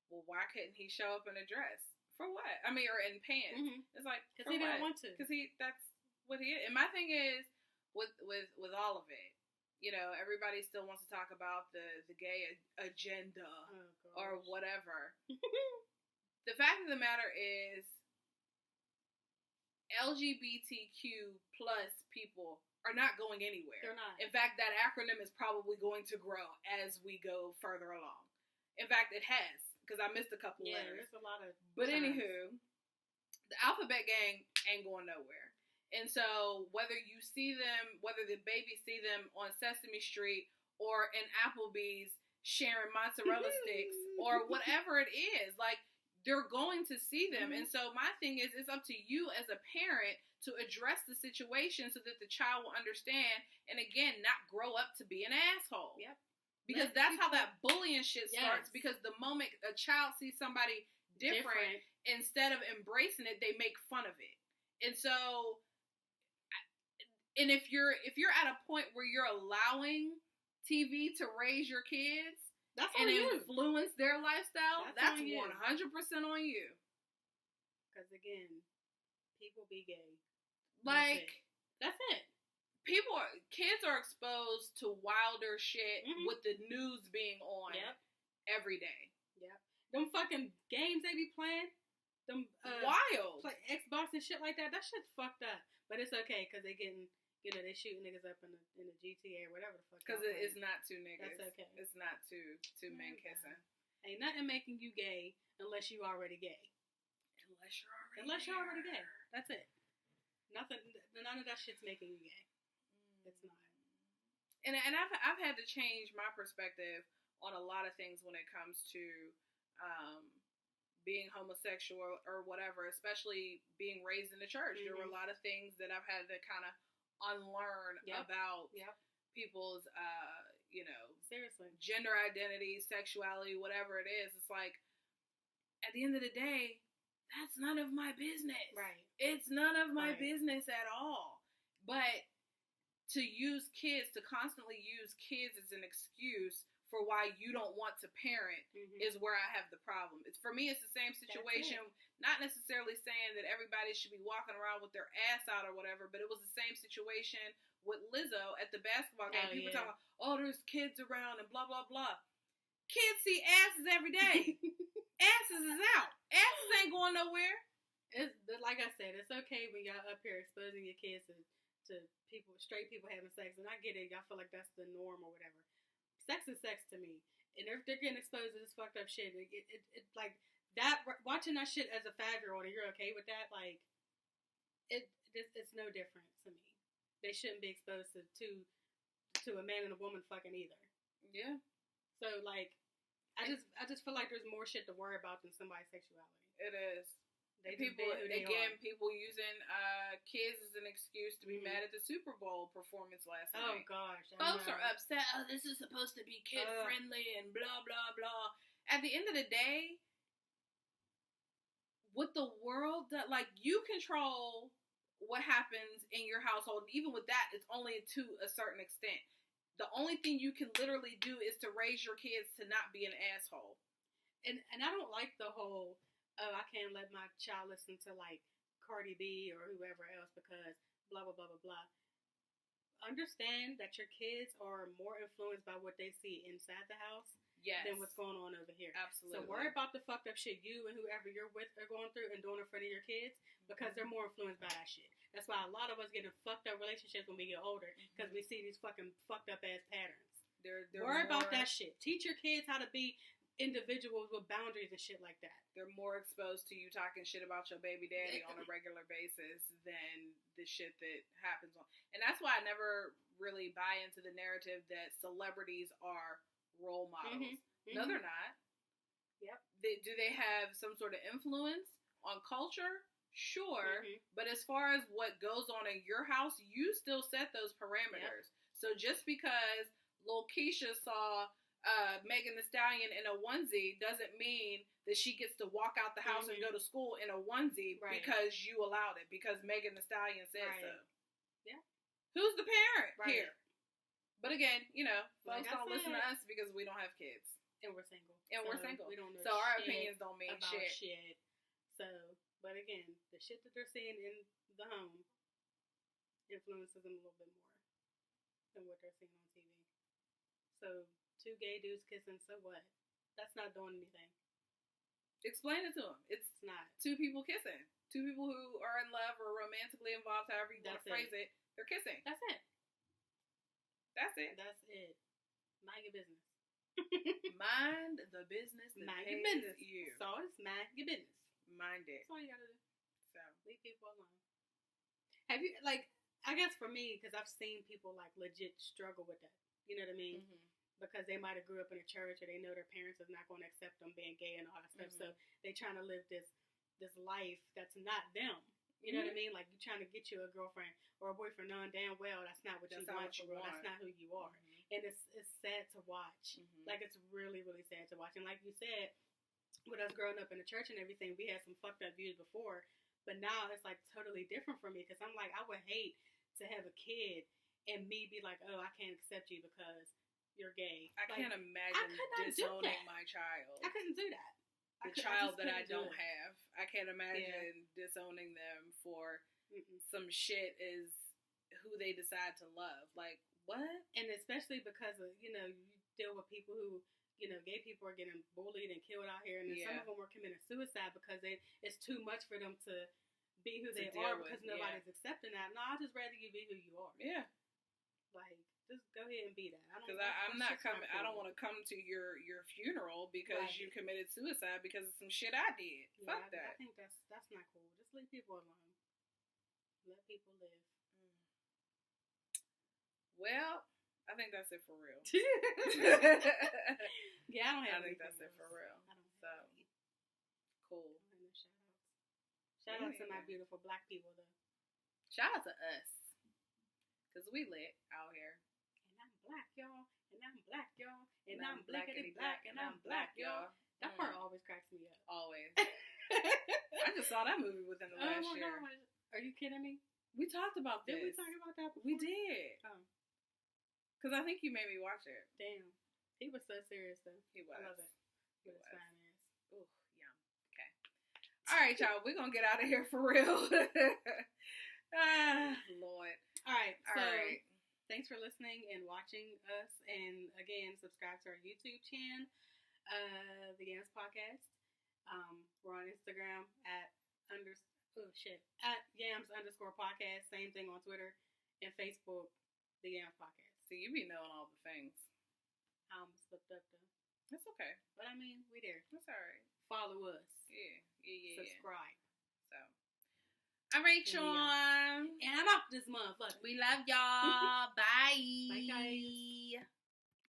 well, why couldn't he show up in a dress? For what? I mean, or in pants. Mm-hmm. It's like, Because he didn't want to. Because that's what he is. And my thing is, with all of it, you know, everybody still wants to talk about the gay agenda or whatever. The fact of the matter is, LGBTQ plus people are not going anywhere. They're not. In fact, that acronym is probably going to grow as we go further along. In fact, it has, because I missed a couple letters. There's a lot of But times. anywho, the Alphabet Gang ain't going nowhere. And so whether you see them, whether the babies see them on Sesame Street or in Applebee's sharing mozzarella sticks or whatever it is, like, they're going to see them. Mm-hmm. And so my thing is, it's up to you as a parent to address the situation so that the child will understand and, again, not grow up to be an asshole. Yep. Because that's how that bullying shit starts. Yes. Because the moment a child sees somebody different, instead of embracing it, they make fun of it. And so, and if you're at a point where you're allowing TV to raise your kids and influence their lifestyle, that's 100% on you. Because again, people be gay. Like, that's it. Kids are exposed to wilder shit with the news being on every day. Yep. Them fucking games they be playing, them wild, play Xbox and shit like that. That shit's fucked up. But it's okay because they getting, you know, they shooting niggas up in the GTA or whatever the fuck. Because it's not two niggas. That's okay. It's not two men kissing. Ain't nothing making you gay unless you already gay. Unless you're already gay. That's it. Nothing. None of that shit's making you gay. It's not. And I've had to change my perspective on a lot of things when it comes to being homosexual or whatever, especially being raised in the church. There were a lot of things that I've had to kind of unlearn about people's, you know, seriously, gender identity, sexuality, whatever it is. It's like, at the end of the day, that's none of my business. Right. It's none of my business at all. But to constantly use kids as an excuse for why you don't want to parent is where I have the problem. For me, it's the same situation. Not necessarily saying that everybody should be walking around with their ass out or whatever, but it was the same situation with Lizzo at the basketball game. People talking about, oh, there's kids around and blah, blah, blah. Kids see asses every day. Asses is out. Asses ain't going nowhere. It's like I said, it's okay when y'all up here exposing your kids to people, straight people having sex, and I get it. Y'all feel like that's the norm or whatever. Sex is sex to me, and if they're getting exposed to this fucked up shit, it like that. Watching that shit as a 5-year-old, and you're okay with that, like it's no different to me. They shouldn't be exposed to a man and a woman fucking either. Yeah. So like, I just feel like there's more shit to worry about than somebody's sexuality. It is. They People just be who they are. people using kids as an excuse to be mad at the Super Bowl performance last Oh night. gosh, Folks are upset. Oh, this is supposed to be kid friendly and blah blah blah. At the end of the day, what the world does, like, you control what happens in your household. Even with that, it's only to a certain extent. The only thing you can literally do is to raise your kids to not be an asshole. And I don't like the whole, oh, I can't let my child listen to like Cardi B or whoever else because blah blah blah blah blah. Understand that your kids are more influenced by what they see inside the house than what's going on over here. Absolutely. So worry about the fucked up shit you and whoever you're with are going through and doing in front of your kids because they're more influenced by that shit. That's why a lot of us get in fucked up relationships when we get older because we see these fucking fucked up ass patterns. They're worry about that shit. Teach your kids how to be individuals with boundaries and shit like that. They're more exposed to you talking shit about your baby daddy on a regular basis than the shit that happens on. And that's why I never really buy into the narrative that celebrities are role models. No, they're not. Yep. Do they have some sort of influence on culture? Sure. But as far as what goes on in your house, you still set those parameters. Yep. So just because Lil Keisha saw Megan Thee Stallion in a onesie doesn't mean that she gets to walk out the house and go to school in a onesie because you allowed it, because Megan Thee Stallion said so. Yeah. Who's the parent here? But again, folks don't listen to us because we don't have kids. And we're single. We don't know so our opinions don't mean about shit. So, but again, the shit that they're seeing in the home influences them a little bit more than what they're seeing on TV. So, two gay dudes kissing, so what? That's not doing anything. Explain it to them. It's not. Two people kissing. Two people who are in love or romantically involved, however you want to phrase it. They're kissing. That's it. That's it. That's it. Mind your business. Mind the business that mind your business. You. So it's mind your business. Mind it. That's all you gotta do. So leave people alone. Have you, like, I guess for me, because I've seen people like legit struggle with that. You know what I mean? Because they might have grew up in a church or they know their parents is not going to accept them being gay and all that stuff. So they trying to live this life that's not them. You know what I mean? Like, you're trying to get you a girlfriend or a boyfriend knowing damn well that's not what you want for real. That's not who you are. And it's sad to watch. Like, it's really, really sad to watch. And like you said, with us growing up in the church and everything, we had some fucked up views before. But now it's, like, totally different for me. Because I'm like, I would hate to have a kid and me be like, oh, I can't accept you because you're gay. I can't imagine disowning my child. I couldn't do that. The child that I don't have. I can't imagine disowning them for some shit is who they decide to love. Like, what? And especially because of, you deal with people who, gay people are getting bullied and killed out here. And then some of them are committing suicide because it's too much for them to be who they are because nobody's accepting that. No, I'd just rather you be who you are. Yeah. Like, just go ahead and be that. Because I'm not coming. I don't want to come to your funeral because you committed suicide because of some shit I did. Yeah, fuck that. I think that's not cool. Just leave people alone. Let people live. Well, I think that's it for real. Yeah, I don't have. I think that's it for real. I don't. So cool. Shout out to my beautiful black people though. Shout out to us. Cause we lit out here. And I'm black, y'all. And I'm black, y'all. And I'm blackity black. And I'm black, y'all. That part always cracks me up. Always. I just saw that movie within the last year. God. Are you kidding me? We talked about this. Did we talk about that before? We did. Oh. Cause I think you made me watch it. Damn. He was so serious though. He was. I love it. He was. Fine ass. Ooh, yum. Okay. All right, y'all. We're gonna get out of here for real. Lord. All right. So, thanks for listening and watching us. And again, subscribe to our YouTube channel, the Yams Podcast. We're on Instagram at Yams_podcast. Same thing on Twitter and Facebook, the Yams Podcast. So you be knowing all the things. I almost slipped up though. That's okay. But I mean, we there. That's all right. Follow us. Yeah. Subscribe. So. All right, y'all. And I'm up this motherfucker. We love y'all. Bye. Bye, guys.